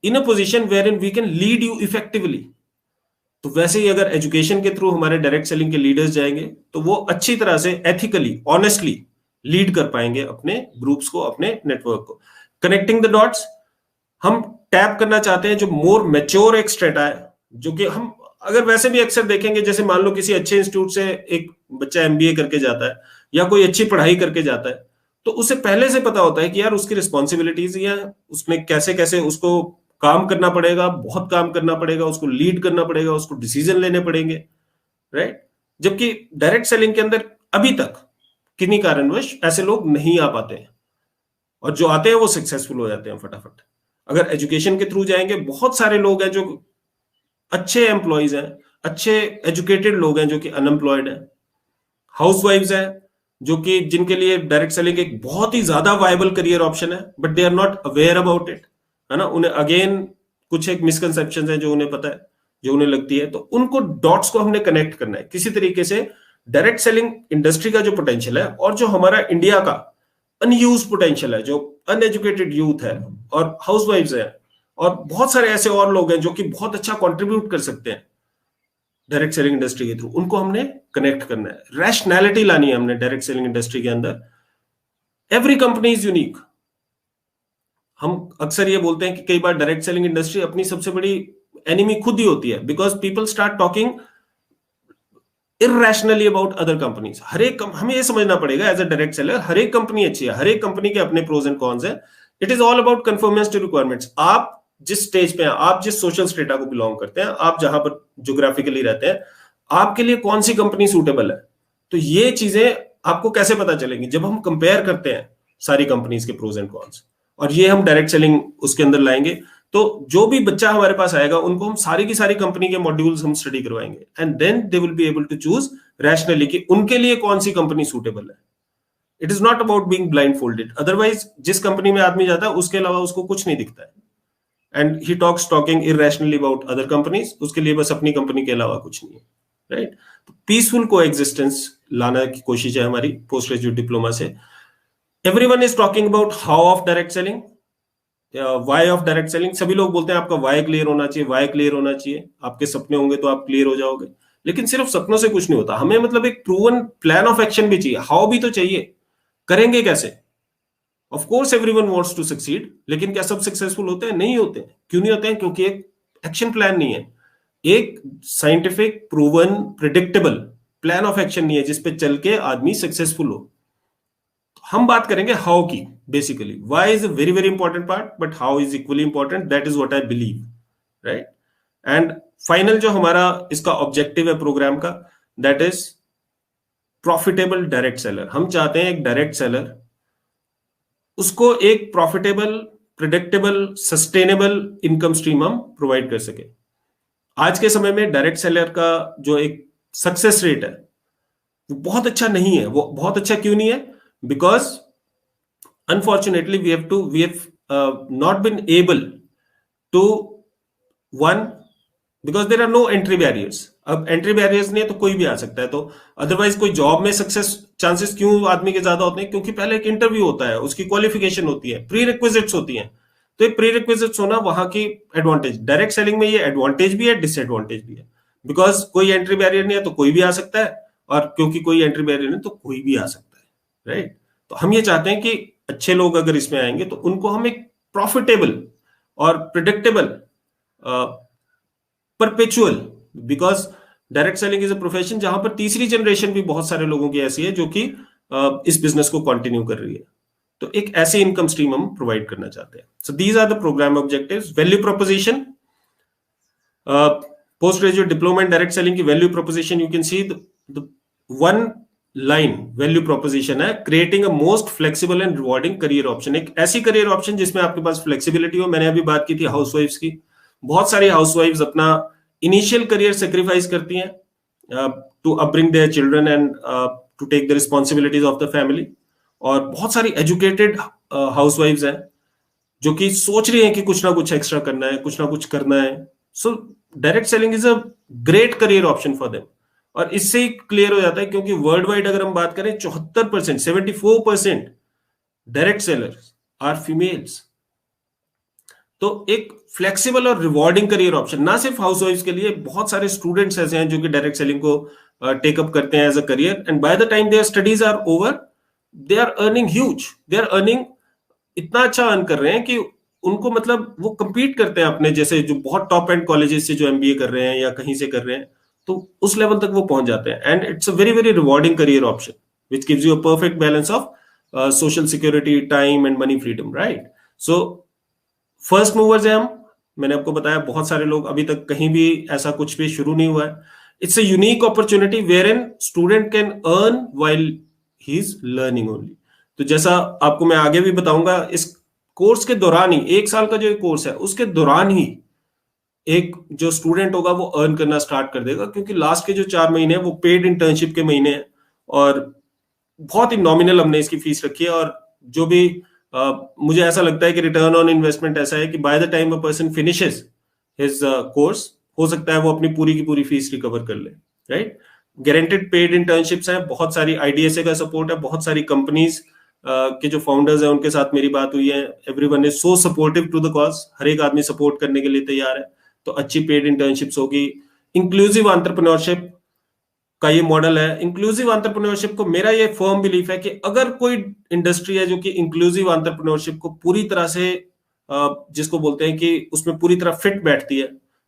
in a position wherein we can lead you effectively. तो वैसे ही अगर एजुकेशन के थ्रू हमारे डायरेक्ट सेलिंग के लीडर्स जाएंगे तो वो अच्छी तरह से एथिकली, ऑनेस्टली लीड कर पाएंगे अपने ग्रुप्स को, अपने नेटवर्क को। कनेक्टिंग द डॉट्स, हम टैप करना चाहते हैं जो मोर मैच्योर एक स्ट्रेटा है, जो कि हम अगर वैसे भी अक्सर देखेंगे, जैसे मान लो किसी अच्छे इंस्टीट्यूट से एक बच्चा एमबीए करके जाता है या कोई अच्छी पढ़ाई करके जाता है, तो उसे पहले से पता होता है कि यार उसकी रिस्पॉन्सिबिलिटीज या उसने कैसे कैसे उसको काम करना पड़ेगा, बहुत काम करना पड़ेगा, उसको लीड करना पड़ेगा, उसको डिसीजन लेने पड़ेंगे, राइट। जबकि डायरेक्ट सेलिंग के अंदर अभी तक किन्हीं कारणवश ऐसे लोग नहीं आ पाते हैं, और जो आते हैं वो सक्सेसफुल हो जाते हैं फटाफट। अगर एजुकेशन के थ्रू जाएंगे, बहुत सारे लोग हैं जो अच्छे एम्प्लॉयज हैं, अच्छे एजुकेटेड लोग हैं जो कि अनएम्प्लॉयड हैं, हाउसवाइफ्स हैं जो कि जिनके लिए डायरेक्ट सेलिंग एक बहुत ही ज्यादा वायबल करियर ऑप्शन है, but they are not aware about it, है ना। उन्हें अगेन कुछ एक मिसकंसेप्शन है जो उन्हें पता है, जो उन्हें लगती है। तो उनको डॉट्स को हमने कनेक्ट करना है किसी तरीके से। डायरेक्ट सेलिंग इंडस्ट्री का जो पोटेंशियल है और जो हमारा इंडिया का अनयूज पोटेंशियल है, जो अनएजुकेटेड यूथ है और हाउसवाइफ्स है और बहुत सारे ऐसे और लोग हैं जो कि बहुत अच्छा कंट्रीब्यूट कर सकते हैं डायरेक्ट सेलिंग इंडस्ट्री के थ्रू, उनको हमने कनेक्ट करना है। रैशनैलिटी लानी है हमने डायरेक्ट सेलिंग इंडस्ट्री के अंदर। Every company is unique. हम अक्सर ये बोलते हैं कि कई बार डायरेक्ट सेलिंग इंडस्ट्री अपनी सबसे बड़ी एनिमी खुद ही होती है, because people start talking irrationally about other companies. हमें ये समझना पड़ेगा एज अ डायरेक्ट सेलर, हर एक कंपनी अच्छी है, हर एक कंपनी के अपने प्रोज एंड कॉन्स है। It is all about conformance to requirements. आप जिस स्टेज पे हैं, आप जिस सोशल स्टेटा को बिलोंग करते हैं, आप जहां पर ज्योग्राफिकली रहते हैं, आपके लिए कौन सी कंपनी सूटेबल है। तो ये चीजें आपको कैसे पता चलेंगी? जब हम कंपेयर करते हैं सारी कंपनीज के प्रोज एंड कॉन्स, और ये हम डायरेक्ट सेलिंग उसके अंदर लाएंगे। तो जो भी बच्चा हमारे पास आएगा, उनको हम सारी की सारी कंपनी के मॉड्यूल्स हम स्टडी करवाएंगे, and then they will be able to choose rationally कि उनके लिए कौन सी कंपनी सूटेबल है। It is not about being blindfolded. Otherwise जिस कंपनी में आदमी जाता है उसके अलावा उसको कुछ नहीं दिखता है, and he talking irrationally about other companies. उसके लिए बस अपनी कंपनी के अलावा कुछ नहीं है, राइट? तो पीसफुल को एग्जिस्टेंस लाना की कोशिश है हमारी पोस्ट ग्रेजुएट डिप्लोमा से। Everyone is talking about how of direct selling, why of direct selling. सभी लोग बोलते हैं आपका वाई क्लियर होना चाहिए, वाई क्लियर होना चाहिए, आपके सपने होंगे तो आप क्लियर हो जाओगे। लेकिन सिर्फ सपनों से कुछ नहीं होता, हमें मतलब एक प्रूवन प्लान ऑफ एक्शन भी चाहिए, हाउ भी तो चाहिए। करेंगे कैसे? Of course everyone wants to succeed, लेकिन क्या सब सक्सेसफुल होते हैं? नहीं होते हैं। क्यों नहीं होते हैं? क्योंकि एक एक्शन प्लान नहीं है, एक scientific proven predictable plan of action नहीं है जिसपे चल के आदमी सक्सेसफुल हो। हम बात करेंगे हाउ की। Basically why is a very very important part, but how is equally important. That is what I believe, right? And final जो हमारा इसका ऑब्जेक्टिव है प्रोग्राम का, that is profitable direct seller. हम चाहते हैं एक डायरेक्ट सेलर, उसको एक profitable, predictable, sustainable income stream हम प्रोवाइड कर सके। आज के समय में डायरेक्ट सेलर का जो एक सक्सेस रेट है वो बहुत अच्छा नहीं है। वो बहुत अच्छा क्यों नहीं है? Because unfortunately we have not been able to, one, because there are no entry barriers. अब एंट्री बैरियर्स नहीं है तो कोई भी आ सकता है। तो अदरवाइज कोई जॉब में सक्सेस चांसेस क्यों आदमी के ज्यादा होते हैं? क्योंकि पहले एक इंटरव्यू होता है, उसकी क्वालिफिकेशन होती है, प्री रिक्विजिट्स होती हैं। तो ये प्री रिक्विजिट्स होना वहां की एडवांटेज। डायरेक्ट सेलिंग में ये एडवांटेज भी है, डिसएडवांटेज भी है। बिकॉज कोई एंट्री बैरियर नहीं है तो कोई भी आ सकता है, और क्योंकि कोई एंट्री बैरियर नहीं तो कोई भी आ सकता है, राइट? तो हम ये चाहते हैं कि अच्छे लोग अगर इसमें आएंगे तो उनको हम एक प्रॉफिटेबल और predictable, perpetual, because direct selling is a profession जहां पर तीसरी जनरेशन भी बहुत सारे लोगों की ऐसी है जो कि इस बिजनेस को कंटिन्यू कर रही है। तो एक ऐसी इनकम स्ट्रीम हम प्रोवाइड करना चाहते हैं। So these are the programme objectives. Value proposition, post graduate diploma in direct selling की value proposition, you can see the one line value proposition है, creating a most flexible and rewarding career option. एक ऐसी career option जिसमें आपके पास flexibility हो। मैंने अभी बात की थी हाउसवाइफ्स की। बहुत सारी हाउसवाइफ्स अपना इनिशियल करियर सेक्रीफाइस करती हैं to upbring their children and to take the responsibilities of the family. और बहुत सारी एजुकेटेड हाउसवाइफ्स हैं जो कि सोच रही हैं कि कुछ ना कुछ एक्स्ट्रा करना है, कुछ ना कुछ करना है। So direct selling is a great career option for them. और इससे ही क्लियर हो जाता है, क्योंकि वर्ल्ड वाइड अगर हम बात करें 74%, 74% डायरेक्ट सेलर्स आर फीमेल्स। तो एक फ्लेक्सिबल और रिवॉर्डिंग करियर ऑप्शन ना सिर्फ हाउसवाइफ्स के लिए, बहुत सारे स्टूडेंट्स ऐसे हैं जो कि डायरेक्ट सेलिंग को टेकअप करते हैं as a career, and by the time their studies are over they are earning huge. They are earning, इतना अच्छा अर्न कर रहे हैं कि उनको मतलब वो compete करते हैं अपने जैसे जो बहुत टॉप एंड कॉलेजेस से जो MBA कर रहे हैं या कहीं से कर रहे हैं, तो उस लेवल तक वो पहुंच जाते हैं। And it's a very very rewarding career option which gives you a perfect balance of social security, time and money freedom, right? So first movers है हम। मैंने आपको बताया बहुत सारे लोग, अभी तक कहीं भी ऐसा कुछ भी शुरू नहीं हुआ है। It's a unique opportunity wherein student can earn while he is learning only. तो जैसा आपको मैं आगे भी बताऊंगा, इस कोर्स के दौरान ही, 1 साल का जो कोर्स है उसके दौरान ही एक जो स्टूडेंट होगा वो अर्न करना स्टार्ट कर देगा, क्योंकि लास्ट के जो 4 महीने हैं वो पेड इंटर्नशिप के महीने हैं, और बहुत ही नॉमिनल हमने इसकी फीस रखी है। और जो भी मुझे ऐसा लगता है कि रिटर्न ऑन इन्वेस्टमेंट ऐसा है कि bye the time a person finishes his course, हो सकता है वो अपनी पूरी की पूरी फीस रिकवर कर ले, राइट? गारंटेड पेड इंटर्नशिप्स हैं, बहुत सारी IDSA का सपोर्ट है, बहुत सारी कंपनीज के जो फाउंडर्स हैं उनके साथ मेरी बात हुई है। Everyone is so supportive to the cause, हर एक आदमी सपोर्ट करने के लिए तैयार है। तो अच्छी पेड इंटर्नशिप्स होगी। इंक्लूसिव एंटरप्रेन्योरशिप का ये मॉडल है। इंक्लूसिव एंटरप्रेन्योरशिप को मेरा ये फर्म बिलीफ है कि अगर कोई इंडस्ट्री है जो कि इंक्लूसिव एंटरप्रेन्योरशिप को पूरी तरह से जिसको बोलते हैं कि उसमें पूरी तरह फिट बैठती है,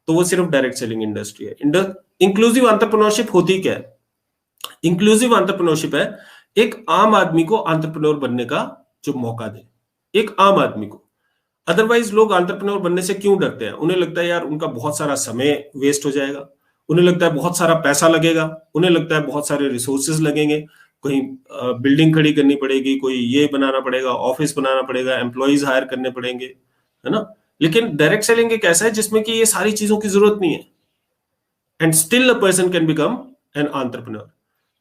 तो वो सिर्फ डायरेक्ट सेलिंग इंडस्ट्री है। इंक्लूसिव एंटरप्रेन्योरशिप होती क्या है? इंक्लूसिव एंटरप्रेन्योरशिप है एक आम आदमी को एंटरप्रेन्योर बनने का जो मौका दे, एक आम आदमी को। अदरवाइज लोग एंटरप्रेन्योर बनने से क्यों डरते हैं? उन्हें लगता है यार उनका बहुत सारा समय वेस्ट हो जाएगा, उन्हें लगता है बहुत सारा पैसा लगेगा, उन्हें लगता है बहुत सारे रिसोर्सेज लगेंगे, कोई बिल्डिंग खड़ी करनी पड़ेगी, कोई ये बनाना पड़ेगा, ऑफिस बनाना पड़ेगा, एम्प्लॉइज हायर करने पड़ेंगे, है ना। लेकिन डायरेक्ट सेलिंग एक ऐसा है जिसमें कि ये सारी चीजों की जरूरत नहीं है, and still a person can become an entrepreneur.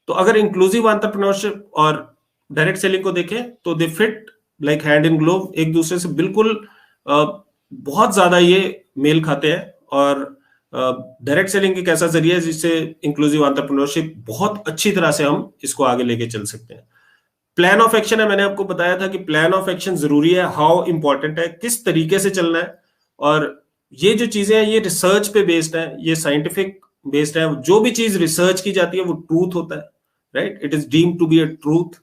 तो अगर इंक्लूसिव एंटरप्रेन्योरशिप और डायरेक्ट सेलिंग को देखें तो they fit like hand in glove, एक दूसरे से बिल्कुल बहुत ज्यादा ये मेल खाते हैं। और डायरेक्ट सेलिंग एक ऐसा जरिया है जिससे इंक्लूसिव एंटरप्रेन्योरशिप बहुत अच्छी तरह से हम इसको आगे लेके चल सकते हैं। प्लान ऑफ एक्शन है, मैंने आपको बताया था कि प्लान ऑफ एक्शन जरूरी है, हाउ इंपॉर्टेंट है, किस तरीके से चलना है। और ये जो चीजें हैं ये रिसर्च पे बेस्ड है, ये साइंटिफिक बेस्ड है। जो भी चीज रिसर्च की जाती है वो ट्रूथ होता है, right, it is deemed to be a truth.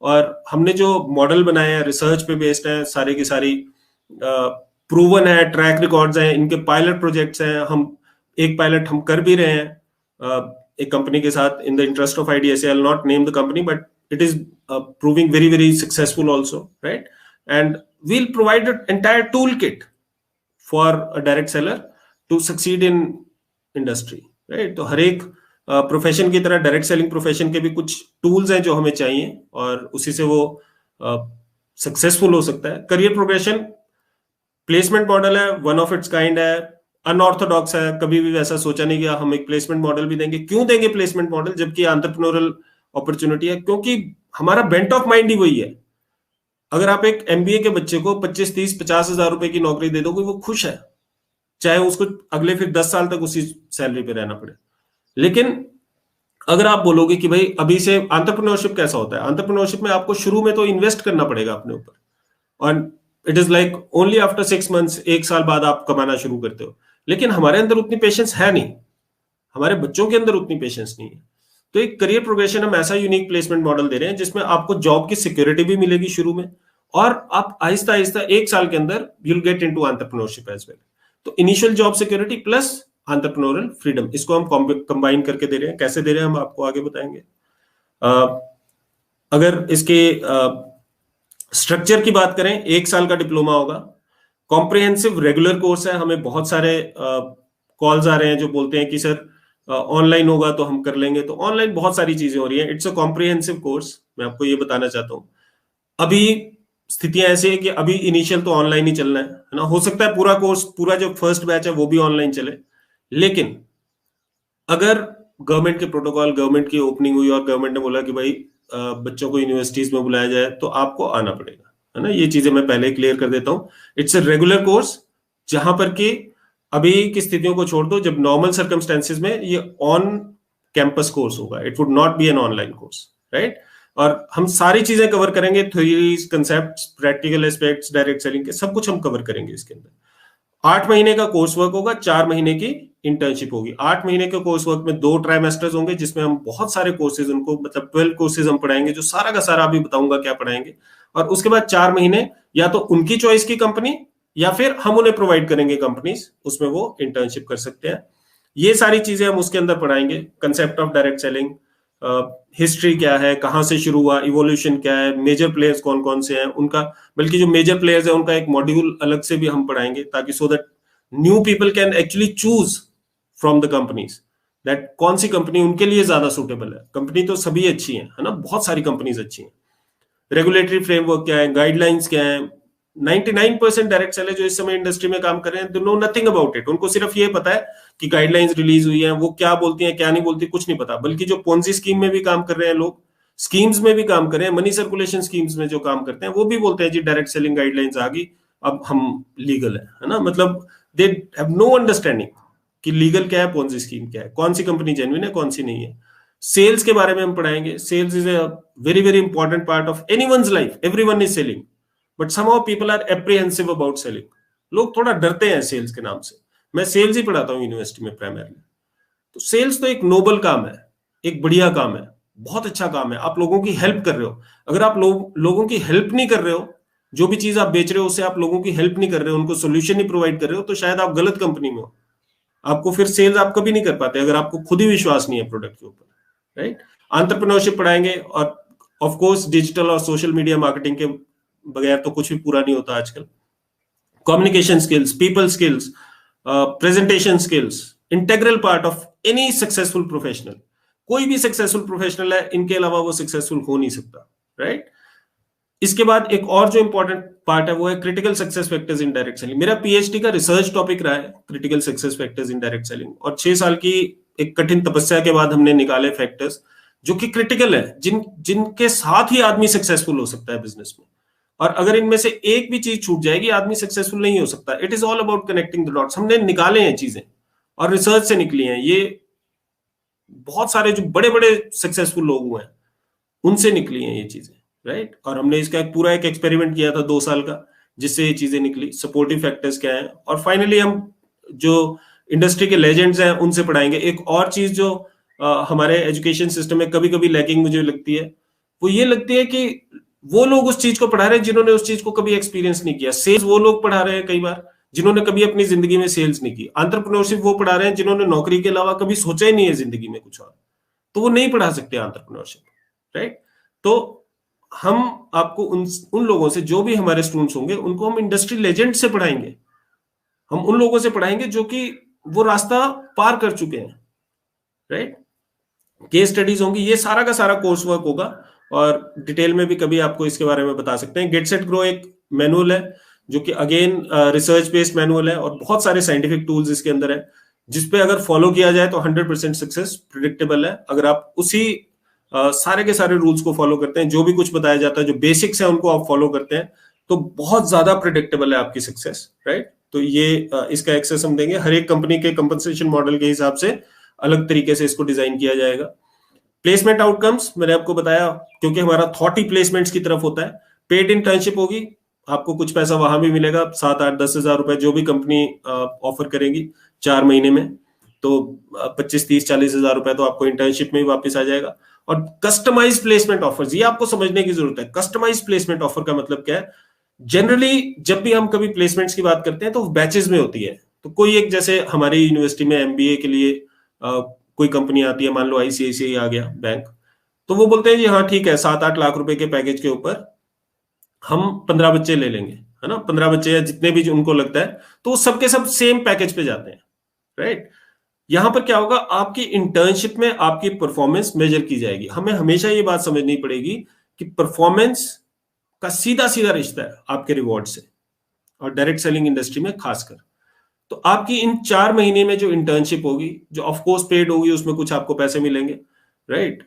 और हमने जो मॉडल बनाए हैं रिसर्च पे बेस्ड है, सारे की सारी प्रूवन है, ट्रैक रिकॉर्ड्स हैं, इनके पायलट प्रोजेक्ट्स हैं। हम एक पायलट हम कर भी रहे हैं एक कंपनी के साथ, in the interest of IDSA, I will not name the company, but it is proving very very successful also, right? And we'll provide an entire toolkit for a direct seller to succeed in industry, right? तो हर एक profession की तरह direct selling profession के भी कुछ tools हैं जो हमें चाहिए, और उसी से वो सक्सेसफुल हो सकता है। करियर प्रोग्रेशन प्लेसमेंट मॉडल है, वन ऑफ इट्स काइंड है, अनऑर्थोडॉक्स है। कभी भी वैसा सोचा नहीं कि हम एक प्लेसमेंट मॉडल भी देंगे। क्यों देंगे प्लेसमेंट मॉडल जबकि एंटरप्रेन्योरल अपॉर्चुनिटी है? क्योंकि हमारा बेंट ऑफ माइंड ही वही है। अगर आप एक एमबीए के बच्चे को 25, 30, 50 हजार रुपए की नौकरी दे दोगे, वो खुश है, चाहे उसको अगले फिर 10 साल तक उसी सैलरी पे रहना पड़े। लेकिन अगर आप बोलोगे कि भाई अभी से एंटरप्रेन्योरशिप कैसा होता है, एंटरप्रेन्योरशिप में आपको शुरू में तो इन्वेस्ट करना पड़ेगा अपने ऊपर, और it is like only after 6 months, एक साल बाद आप कमाना शुरू करते हो। लेकिन हमारे अंदर उतनी पेशेंस है नहीं, हमारे बच्चों के अंदर उतनी पेशेंस नहीं है। तो एक करियर प्रोग्रेशन हम ऐसा यूनिक प्लेसमेंट मॉडल दे रहे हैं जिसमें आपको जॉब की सिक्योरिटी भी मिलेगी शुरू में, और आप आहिस्ता आहिस्ता 1 साल के अंदर you will get into entrepreneurship as well. तो initial job security plus entrepreneurial freedom, इसको हम कंबाइन करके दे रहे हैं। कैसे दे रहे हैं हम आपको आगे बताएंगे। अगर इसके स्ट्रक्चर की बात करें, 1 साल का डिप्लोमा होगा, कॉम्प्रिहेंसिव रेगुलर कोर्स है। हमें बहुत सारे कॉल्स आ रहे हैं जो बोलते हैं कि सर ऑनलाइन होगा तो हम कर लेंगे, तो ऑनलाइन बहुत सारी चीजें हो रही हैं। इट्स अ कॉम्प्रिहेंसिव कोर्स, मैं आपको ये बताना चाहता हूँ। अभी स्थितियां ऐसी है कि अभी इनिशियल तो ऑनलाइन ही चलना है ना। हो सकता है पूरा कोर्स, पूरा जो फर्स्ट बैच है वो भी ऑनलाइन चले, लेकिन अगर गवर्नमेंट के प्रोटोकॉल, गवर्नमेंट की ओपनिंग हुई और गवर्नमेंट ने बोला कि भाई बच्चों को यूनिवर्सिटीज में बुलाया जाए, तो आपको आना पड़ेगा, है ना। ये चीजें मैं पहले क्लियर कर देता हूँ। इट्स अ रेगुलर कोर्स, जहां पर कि अभी की स्थितियों को छोड़ दो, जब नॉर्मल सर्कमस्टेंसेज में ये ऑन कैंपस कोर्स होगा, it would not be an online course, right. और हम सारी चीजें कवर करेंगे, theories, concepts, practical aspects, direct selling के सब कुछ हम कवर करेंगे इसके अंदर। 8 महीने का कोर्स वर्क होगा, 4 महीने की इंटर्नशिप होगी। 8 महीने के कोर्स वर्क में 2 ट्राइमेस्टर्स होंगे जिसमें हम बहुत सारे कोर्सेज उनको, मतलब 12 कोर्सेज हम पढ़ाएंगे, जो सारा का सारा अभी बताऊंगा क्या पढ़ाएंगे। और उसके बाद 4 महीने या तो उनकी चॉइस की कंपनी या फिर हम उन्हें प्रोवाइड करेंगे कंपनीज, उसमें वो इंटर्नशिप कर सकते हैं। ये सारी चीजें हम उसके अंदर पढ़ाएंगे। Concept of direct selling, history क्या है, कहां से शुरू हुआ, इवोल्यूशन क्या है, मेजर प्लेयर्स कौन कौन से हैं उनका, बल्कि जो मेजर प्लेयर्स है उनका एक मॉड्यूल अलग से भी हम पढ़ाएंगे, ताकि so that new people can actually choose from the companies that कौन सी कंपनी उनके लिए ज्यादा सुटेबल है। कंपनी तो सभी अच्छी है ना, बहुत सारी कंपनीज अच्छी हैं। रेगुलेटरी फ्रेमवर्क क्या है, गाइडलाइंस क्या है। 99% डायरेक्ट सेलर जो इस समय इंडस्ट्री में काम कर रहे हैं, they know nothing about it. उनको सिर्फ ये पता है कि गाइडलाइंस रिलीज हुई है, वो क्या बोलती हैं क्या नहीं बोलती कुछ नहीं पता। बल्कि जो पोंजी स्कीम में भी काम कर रहे हैं लोग, स्कीम्स में भी काम कर रहे हैं, मनी सर्कुलेशन स्कीम्स में जो काम करते हैं, वो भी बोलते हैं जी डायरेक्ट सेलिंग गाइडलाइंस आ गई, अब हम लीगल है ना। मतलब दे हैव नो अंडरस्टैंडिंग कि लीगल क्या है, पोंजी स्कीम क्या है, कौन सी कंपनी जेन्युइन है, कौन सी नहीं है। सेल्स के बारे में हम पढ़ाएंगे। Sales is a very very important part of anyone's life. Everyone is selling, but somehow people are apprehensive about selling. लोग थोड़ा डरते हैं सेल्स के नाम से। मैं सेल्स ही पढ़ाता हूँ यूनिवर्सिटी में प्राइमरीली। तो सेल्स तो एक नोबल काम है, एक बढ़िया काम है, बहुत अच्छा काम है। आप लोगों की हेल्प कर रहे हो। अगर आप लोगों की हेल्प नहीं कर रहे हो जो भी चीज आप बेच रहे हो उससे आप लोगों की हेल्प नहीं कर रहे हो, उनको सोल्यूशन नहीं प्रोवाइड कर रहे हो, तो शायद आप गलत कंपनी में हो। आपको फिर सेल्स आप कभी नहीं कर पाते अगर आपको खुद ही विश्वास नहीं है प्रोडक्ट के ऊपर, राइट। एंटरप्रेन्योरशिप पढ़ाएंगे, और ऑफ कोर्स डिजिटल और सोशल मीडिया मार्केटिंग के बगैर तो कुछ भी पूरा नहीं होता आजकल। Communication skills, people skills, presentation skills, integral part of any successful professional. कोई भी सक्सेसफुल प्रोफेशनल है, इनके अलावा वो सक्सेसफुल हो नहीं सकता, राइट। इसके बाद एक और जो इंपॉर्टेंट पार्ट है वो है critical success factors in direct selling. मेरा पीएचडी का रिसर्च टॉपिक रहा है critical success factors in direct selling, और 6 साल की एक कठिन तपस्या के बाद हमने निकाले फैक्टर्स जो कि क्रिटिकल है, जिनके साथ ही आदमी सक्सेसफुल हो सकता है बिजनेस में। और अगर इनमें से एक भी चीज छूट जाएगी, आदमी सक्सेसफुल नहीं हो सकता। It is all about connecting the dots. हमने निकाले हैं चीजें और रिसर्च से निकली हैं, ये बहुत सारे जो बड़े बड़े सक्सेसफुल लोग हुए हैं उनसे निकली हैं ये चीजें, राइट। और हमने इसका पूरा एक एक्सपेरिमेंट किया था 2 साल का, जिससे ये चीजें निकली। सपोर्टिव फैक्टर्स क्या है, और फाइनली हम जो इंडस्ट्री के लेजेंड्स हैं उनसे पढ़ाएंगे। एक और चीज जो हमारे एजुकेशन सिस्टम में कभी कभी लैकिंग मुझे लगती है, वो ये लगती है कि वो लोग उस चीज को पढ़ा रहे हैं जिन्होंने उस चीज को कभी एक्सपीरियंस नहीं किया। सेल्स वो लोग पढ़ा रहे हैं कई बार जिन्होंने कभी अपनी जिंदगी में सेल्स नहीं की। एंटरप्रेन्योरशिप वो पढ़ा रहे हैं जिन्होंने नौकरी के अलावा कभी सोचा ही नहीं है जिंदगी में कुछ और, तो वो नहीं पढ़ा सकते एंटरप्रेन्योरशिप, राइट। तो हम आपको उन लोगों से, जो भी हमारे स्टूडेंट्स होंगे उनको हम इंडस्ट्री लेजेंड से पढ़ाएंगे। हम उन लोगों से पढ़ाएंगे जो कि वो रास्ता पार कर चुके हैं, राइट। केस स्टडीज होंगी, ये सारा का सारा कोर्स वर्क होगा, और डिटेल में भी कभी आपको इसके बारे में बता सकते हैं। गेट सेट ग्रो एक मैनुअल है जो कि अगेन रिसर्च बेस्ड मैनुअल है, और बहुत सारे साइंटिफिक टूल्स इसके अंदर है, जिसपे अगर फॉलो किया जाए तो 100% सक्सेस प्रिडिक्टेबल है। अगर आप उसी सारे के सारे रूल्स को फॉलो करते हैं, जो भी कुछ बताया जाता है, जो बेसिक्स है उनको आप फॉलो करते हैं, तो बहुत ज्यादा प्रिडिक्टेबल है आपकी सक्सेस, राइट। तो ये इसका एक्सेस हम देंगे। हर एक कंपनी के कंपनसेशन मॉडल के हिसाब से अलग तरीके से इसको डिजाइन किया जाएगा। प्लेसमेंट आउटकम्स मैंने आपको बताया, क्योंकि हमारा थॉट ही प्लेसमेंट्स की तरफ होता है। पेड इंटर्नशिप होगी, आपको कुछ पैसा वहां भी मिलेगा, 7, 8, 10 हजार रुपए जो भी कंपनी ऑफर करेगी 4 महीने में, तो 25, 30, 40 हजार रुपए तो आपको इंटर्नशिप में ही वापस आ जाएगा। और कस्टमाइज प्लेसमेंट ऑफर्स, ये आपको समझने की जरूरत है। कस्टमाइज प्लेसमेंट ऑफर का मतलब क्या है? जनरली जब भी हम कभी प्लेसमेंट्स की बात करते हैं तो बैचेस में होती है। तो कोई एक, जैसे हमारी यूनिवर्सिटी में एमबीए के लिए कोई कंपनी आती है, मान लो आईसीआईसीआई आ गया बैंक, तो वो बोलते हैं जी हाँ ठीक है, 7-8 लाख रुपए के पैकेज के ऊपर हम 15 बच्चे ले लेंगे, है ना, 15 बच्चे या जितने भी उनको लगता है, तो वो सबके सब सेम पैकेज पे जाते हैं, राइट। यहां पर क्या होगा, आपकी इंटर्नशिप में आपकी परफॉर्मेंस मेजर की जाएगी। हमें हमेशा ये बात समझनी पड़ेगी कि परफॉर्मेंस का सीधा सीधा रिश्ता है आपके रिवॉर्ड से, और डायरेक्ट सेलिंग इंडस्ट्री में खासकर। तो आपकी इन 4 महीने में जो इंटर्नशिप होगी, जो ऑफ कोर्स पेड होगी, उसमें कुछ आपको पैसे मिलेंगे, राइट,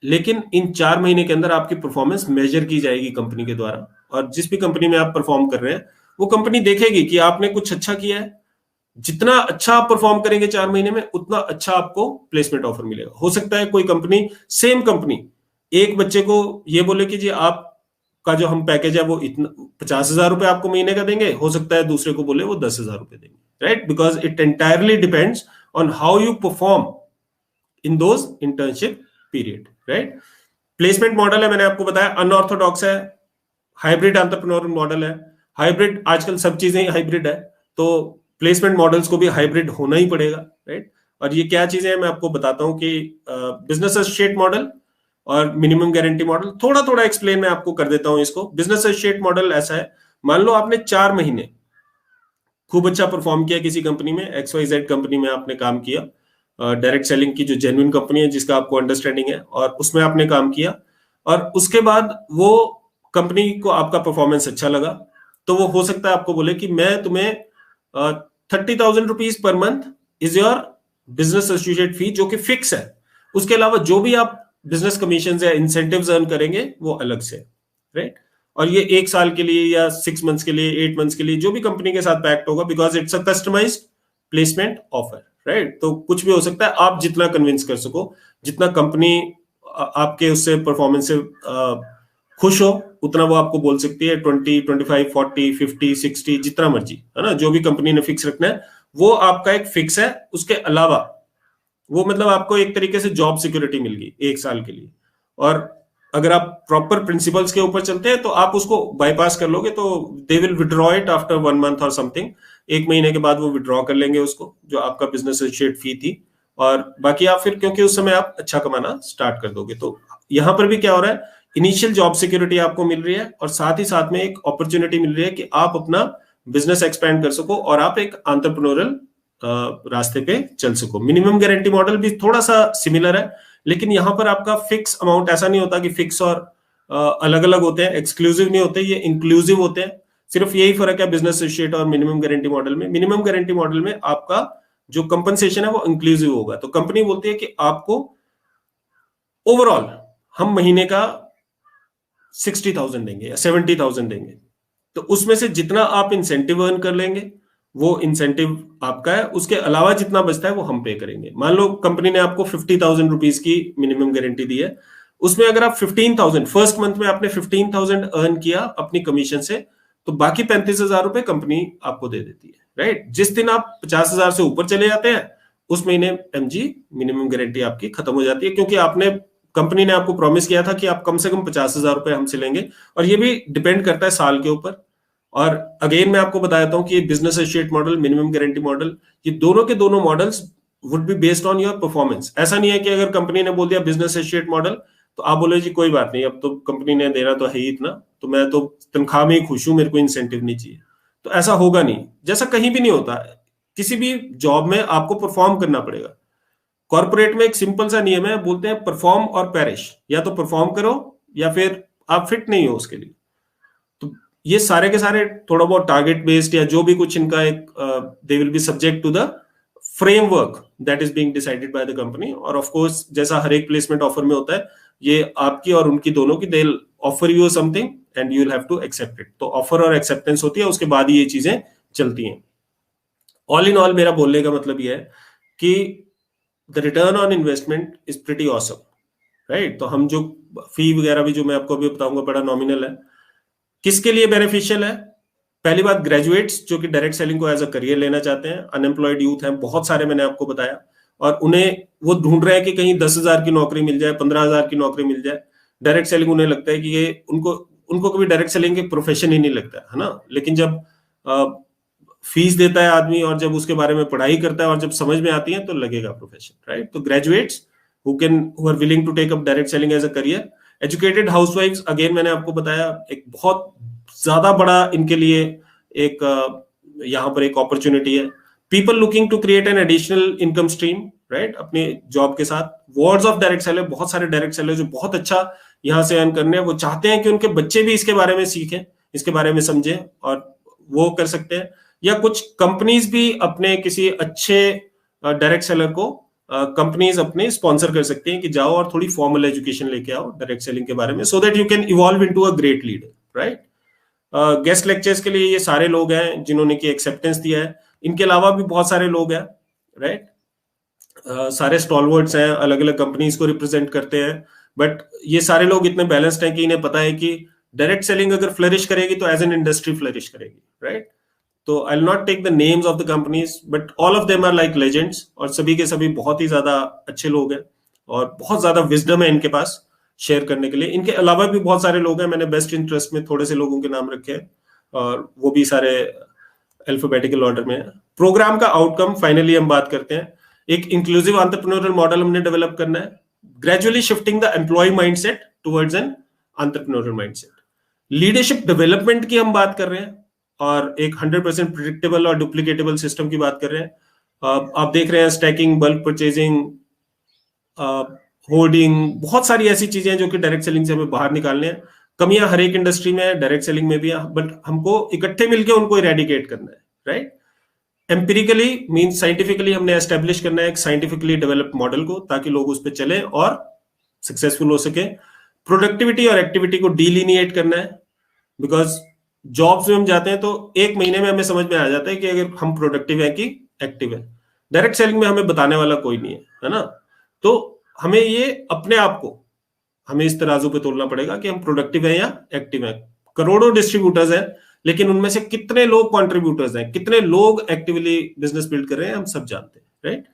लेकिन इन 4 महीने के अंदर आपकी परफॉर्मेंस मेजर की जाएगी कंपनी के द्वारा। और जिस भी कंपनी में आप परफॉर्म कर रहे हैं, वो कंपनी देखेगी कि आपने कुछ अच्छा किया है। जितना अच्छा आप परफॉर्म करेंगे 4 महीने में, उतना अच्छा आपको प्लेसमेंट ऑफर मिलेगा। हो सकता है कोई कंपनी, सेम कंपनी, एक बच्चे को ये बोले कि जी आपका जो हम पैकेज है वो इतना 50,000 रुपए आपको महीने का देंगे, हो सकता है दूसरे को बोले वो 10,000 रुपए देंगे, right, because it entirely depends on how you perform in those internship period, right. Placement model है, मैंने आपको बताया, अनऑर्थोडॉक्स है, हाइब्रिड एंटरप्रेन्योर मॉडल है। हाइब्रिड, आजकल सब चीजें ही हाइब्रिड है, तो प्लेसमेंट मॉडल्स को भी हाइब्रिड होना ही पड़ेगा, राइट। और ये क्या चीजें हैं मैं आपको बताता हूं कि बिजनेस एसोसिएट मॉडल और मिनिमम गारंटी मॉडल, थोड़ा थोड़ा एक्सप्लेन मैं आपको कर देता हूं इसको। बिजनेस एसोसिएट मॉडल ऐसा है, मान लो आपने 4 महीने खूब अच्छा परफॉर्म किया किसी कंपनी में, XYZ कंपनी में आपने काम किया, डायरेक्ट सेलिंग की जो जेन्युइन कंपनी है जिसका आपको अंडरस्टैंडिंग है, और उसमें आपने काम किया, और उसके बाद वो कंपनी को आपका परफॉर्मेंस अच्छा लगा, तो वो हो सकता है आपको बोले कि मैं तुम्हें 30,000 rupees per month is your business associate fee, जो कि फिक्स है। उसके अलावा जो भी आप बिजनेस कमीशन या इंसेंटिव्स अर्न करेंगे वो अलग से, राइट। और ये 1 साल के लिए या 6 मंथ्स के लिए, 8 मंथ्स के लिए, जो भी कंपनी के साथ पैक्ट होगा, because it's a customised placement offer, right. तो कुछ भी हो सकता है, आप जितना कन्विंस कर सको, जितना कंपनी आपके उससे परफॉर्मेंस से खुश हो, उतना वो आपको बोल सकती है। 20, 25, 40, 50, 60, जितना मर्जी, है ना, जो भी कंपनी ने फिक्स रखना है वो आपका एक फिक्स है। उसके अलावा वो मतलब आपको एक तरीके से जॉब सिक्योरिटी मिल गई 1 साल के लिए। और अगर आप प्रॉपर प्रिंसिपल्स के ऊपर चलते हैं तो आप उसको बाईपास कर लोगे, तो they will withdraw it after 1 month और समथिंग। 1 महीने के बाद वो विड्रॉ कर लेंगे उसको, जो आपका बिजनेस एसोसिएट फी थी। और बाकी आप फिर, क्योंकि उस समय आप अच्छा कमाना स्टार्ट कर दोगे। तो यहाँ पर भी क्या हो रहा है, इनिशियल जॉब सिक्योरिटी आपको मिल रही है और साथ ही साथ में एक अपॉर्चुनिटी मिल रही है कि आप अपना बिजनेस एक्सपैंड कर सको और आप एक एंटरप्रेन्योरल रास्ते पे चल सको। मिनिमम गारंटी मॉडल भी थोड़ा सा सिमिलर है, लेकिन यहां पर आपका फिक्स अमाउंट ऐसा नहीं होता कि फिक्स और अलग अलग होते हैं, एक्सक्लूसिव नहीं होते, ये इंक्लूसिव होते हैं। सिर्फ यही फर्क है बिजनेस एसोसिएट और मिनिमम गारंटी मॉडल में। मिनिमम गारंटी मॉडल में आपका जो कंपनसेशन है वो इंक्लूसिव होगा। तो कंपनी बोलती है कि आपको ओवरऑल हम महीने का 60,000 देंगे या 70,000 देंगे, तो उसमें से जितना आप इंसेंटिव अर्न कर लेंगे वो इंसेंटिव आपका है, उसके अलावा जितना बचता है वो हम पे करेंगे। मान लो कंपनी ने आपको 50,000 रुपीज की मिनिमम गारंटी दी है, उसमें अगर आप 15,000 फर्स्ट मंथ में आपने 15,000 अर्न किया अपनी कमीशन से, तो बाकी 35,000 रुपए कंपनी आपको दे देती है, राइट। जिस दिन आप 50,000 से ऊपर चले जाते हैं उस महीने एमजी मिनिमम गारंटी आपकी खत्म हो जाती है, क्योंकि आपने, कंपनी ने आपको प्रॉमिस किया था कि आप कम से कम 50,000 रुपए हमसे लेंगे। और ये भी डिपेंड करता है साल के ऊपर। और अगेन मैं आपको बताता हूं कि business associate model, minimum guarantee model, ये दोनों के दोनों models would be based on your performance. ऐसा नहीं है कि अगर कंपनी ने बोल दिया बिजनेस एसोसिएट मॉडल तो आप बोले जी कोई बात नहीं, अब तो कंपनी ने देना तो है ही इतना, तो मैं तो तनख्वाह में ही खुश हूं, मेरे को इंसेंटिव नहीं चाहिए। तो ऐसा होगा नहीं, जैसा कहीं भी नहीं होता। किसी भी जॉब में आपको परफॉर्म करना पड़ेगा। कॉर्पोरेट में एक सिंपल सा नियम है, बोलते हैं परफॉर्म और पेरिश, या तो परफॉर्म करो या फिर आप फिट नहीं हो उसके लिए। तो ये सारे के सारे थोड़ा बहुत टारगेट बेस्ड या जो भी कुछ इनका एक, they will be subject to the framework that is being decided by the company. और ऑफ कोर्स जैसा हर एक प्लेसमेंट ऑफर में होता है, ये आपकी और उनकी दोनों की, they will offer you something and you will have to accept it. तो ऑफर और एक्सेप्टेंस होती है, उसके बाद ही ये चीजें चलती हैं। ऑल इन ऑल मेरा बोलने का मतलब यह है कि the return on investment is pretty awesome, right. तो हम जो फी वगैरह भी जो मैं आपको अभी बताऊंगा बड़ा नॉमिनल है। किसके लिए बेनिफिशियल है? पहली बात, ग्रेजुएट्स जो कि डायरेक्ट सेलिंग को एज अ करियर लेना चाहते हैं, अनएम्प्लॉयड यूथ हैं बहुत सारे, मैंने आपको बताया, और उन्हें वो ढूंढ रहे हैं कि कहीं 10,000 की नौकरी मिल जाए, 15,000 की नौकरी मिल जाए। डायरेक्ट सेलिंग उन्हें लगता है कि ये उनको कभी डायरेक्ट सेलिंग के प्रोफेशन ही नहीं लगता है ना। लेकिन जब फीस देता है आदमी और जब उसके बारे में पढ़ाई करता है और जब समझ में आती है तो लगेगा प्रोफेशन, राइट। तो graduates who are willing to take up direct selling as a career. Educated हाउसवाइफ्स, अगेन मैंने आपको बताया, एक बहुत ज्यादा बड़ा इनके लिए एक यहाँ पर एक अपॉर्चुनिटी है। People looking to create an additional income stream, right, अपने जॉब के साथ। वर्ड्स ऑफ डायरेक्ट सेलर, बहुत सारे डायरेक्ट सेलर जो बहुत अच्छा यहाँ से अर्न करने हैं, वो चाहते हैं कि उनके बच्चे भी इसके बारे में सीखें, इसके बारे में समझें, और वो कर सकते हैं। या कुछ कंपनीज भी अपने किसी अच्छे डायरेक्ट सेलर को कंपनीज अपने स्पॉन्सर कर सकते हैं कि जाओ और थोड़ी फॉर्मल एजुकेशन लेके आओ डायरेक्ट सेलिंग के बारे में, so that you can evolve into a great leader, right. Guest lectures के लिए ये सारे लोग हैं जिन्होंने की एक्सेप्टेंस दिया है। इनके अलावा भी बहुत सारे लोग हैं, राइट। सारे स्टॉलवर्ड्स हैं, अलग अलग कंपनीज को रिप्रेजेंट करते हैं, बट ये सारे लोग इतने बैलेंस्ड हैं कि इन्हें पता है कि डायरेक्ट सेलिंग अगर फ्लरिश करेगी तो एज एन इंडस्ट्री फ्लरिश करेगी, राइट। तो I will not take the names of the companies, but all of them are like legends, और सभी के सभी बहुत ही ज्यादा अच्छे लोग हैं और बहुत ज्यादा विजडम है इनके पास शेयर करने के लिए। इनके अलावा भी बहुत सारे लोग हैं, मैंने बेस्ट इंटरेस्ट में थोड़े से लोगों के नाम रखे हैं और वो भी सारे अल्फाबेटिकल ऑर्डर में है। प्रोग्राम का आउटकम फाइनली हम बात करते हैं। एक इंक्लूसिव एंटरप्रेन्योरल मॉडल हमने डेवलप करना है, gradually shifting the employ mindset towards an entrepreneurial mindset. Leadership development की हम बात कर रहे हैं और एक 100% प्रिडिक्टेबल और डुप्लीकेटेबल सिस्टम की बात कर रहे हैं। आप देख रहे हैं स्टैकिंग, बल्क परचेजिंग, होर्डिंग, बहुत सारी ऐसी चीजें जो कि डायरेक्ट सेलिंग से हमें बाहर निकालने हैं। कमियां हर एक इंडस्ट्री में है, डायरेक्ट सेलिंग में भी है, बट हमको इकट्ठे मिलकर उनको इरेडिकेट करना है, राइट। एम्पिरिकली मींस साइंटिफिकली हमने एस्टेब्लिश करना है एक साइंटिफिकली डेवलप्ड मॉडल को, ताकि लोग उस पर चले और सक्सेसफुल हो सके। प्रोडक्टिविटी और एक्टिविटी को डीलिनिएट करना है, बिकॉज जॉब्स में हम जाते हैं तो एक महीने में हमें समझ में आ जाता है कि अगर हम प्रोडक्टिव है कि एक्टिव है। डायरेक्ट सेलिंग में हमें बताने वाला कोई नहीं है ना। तो हमें ये अपने आप को हमें इस तराजू पे तोलना पड़ेगा कि हम प्रोडक्टिव है या एक्टिव है। करोड़ों डिस्ट्रीब्यूटर्स हैं, लेकिन उनमें से कितने लोग कॉन्ट्रीब्यूटर्स हैं, कितने लोग एक्टिवली बिजनेस बिल्ड कर रहे हैं, हम सब जानते हैं, right.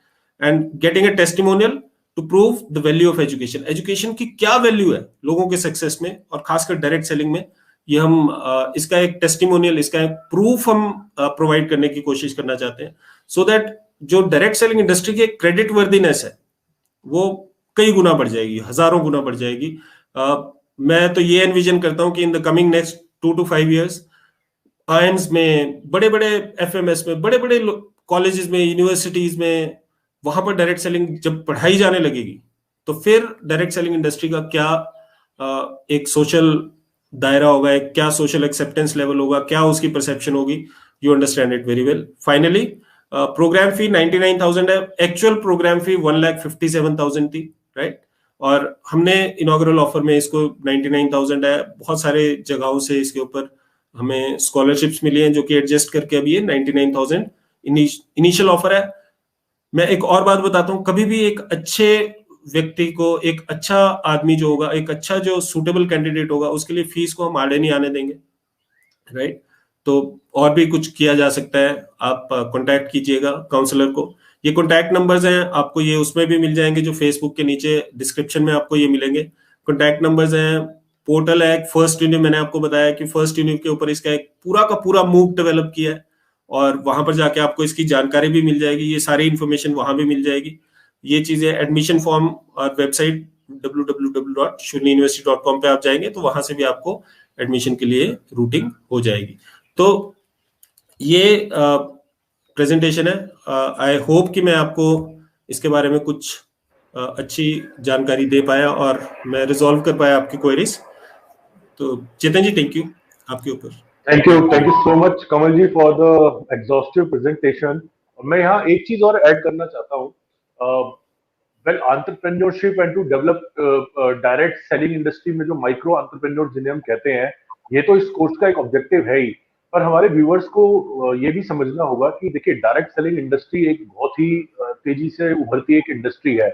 And getting a testimonial to prove the value of education, education की क्या वैल्यू है लोगों के सक्सेस में और खासकर डायरेक्ट सेलिंग में। ये हम इसका एक टेस्टिमोनियल, इसका एक प्रूफ हम प्रोवाइड करने की कोशिश करना चाहते हैं, सो दैट जो डायरेक्ट सेलिंग इंडस्ट्री की क्रेडिट वर्दीनेस है वो कई गुना बढ़ जाएगी, हजारों गुना बढ़ जाएगी। मैं तो ये एनविजन करता हूं कि in the coming next 2 to 5 years ions में, बड़े बड़े एफएमएस में, बड़े बड़े कॉलेजेस में, यूनिवर्सिटीज में, वहां पर डायरेक्ट सेलिंग जब पढ़ाई जाने लगेगी तो फिर डायरेक्ट सेलिंग इंडस्ट्री का क्या एक सोशल दायरा होगा, एक क्या सोशल एक्सेप्टेंस लेवल होगा, क्या उसकी परसेप्शन होगी, you understand it very well. Finally programme fee 99,000 है, एक्चुअल प्रोग्राम फी 1,57,000 थी, राइट। और हमने इनॉग्रल ऑफर में इसको 99,000 है, बहुत सारे जगहों से इसके ऊपर हमें स्कॉलरशिप्स मिली हैं जो कि एडजस्ट करके अभी ये 99,000 इनिशियल ऑफर है। मैं एक और बात बताता हूं, कभी भी एक अच्छे व्यक्ति को, एक अच्छा आदमी जो होगा, एक अच्छा जो सूटेबल कैंडिडेट होगा, उसके लिए फीस को हम आड़े नहीं आने देंगे, राइट। तो और भी कुछ किया जा सकता है, आप कांटेक्ट कीजिएगा काउंसलर को। ये कांटेक्ट नंबर्स हैं, आपको ये उसमें भी मिल जाएंगे जो फेसबुक के नीचे डिस्क्रिप्शन में आपको ये मिलेंगे, कांटेक्ट नंबर्स हैं। पोर्टल है फर्स्ट यूनिव, मैंने आपको बताया कि फर्स्ट यूनिव के ऊपर इसका एक पूरा का पूरा मूव डेवलप किया है और वहां पर जाके आपको इसकी जानकारी भी मिल जाएगी, ये सारी इंफॉर्मेशन वहां भी मिल जाएगी। ये चीजें एडमिशन फॉर्म और वेबसाइट www.shuliniuniversity.com पे आप जाएंगे तो वहां से भी आपको एडमिशन के लिए रूटिंग हो जाएगी। तो ये प्रेजेंटेशन है। आई होप कि मैं आपको इसके बारे में कुछ अच्छी जानकारी दे पाया और मैं रिजॉल्व कर पाया आपकी क्वेरीज। तो चेतन जी, थैंक यू, आपके ऊपर। Thank you so much Kamal ji for the exhaustive presentation. मैं यहाँ एक चीज और ऐड करना चाहता हूँ। Well, entrepreneurship and to develop direct selling industry में जो माइक्रो एंटरप्रेन्योर जिन्हें हम कहते हैं, ये तो इस कोर्स का एक ऑब्जेक्टिव है ही, पर हमारे व्यूअर्स को ये भी समझना होगा कि देखिए डायरेक्ट सेलिंग इंडस्ट्री एक बहुत ही तेजी से उभरती एक इंडस्ट्री है।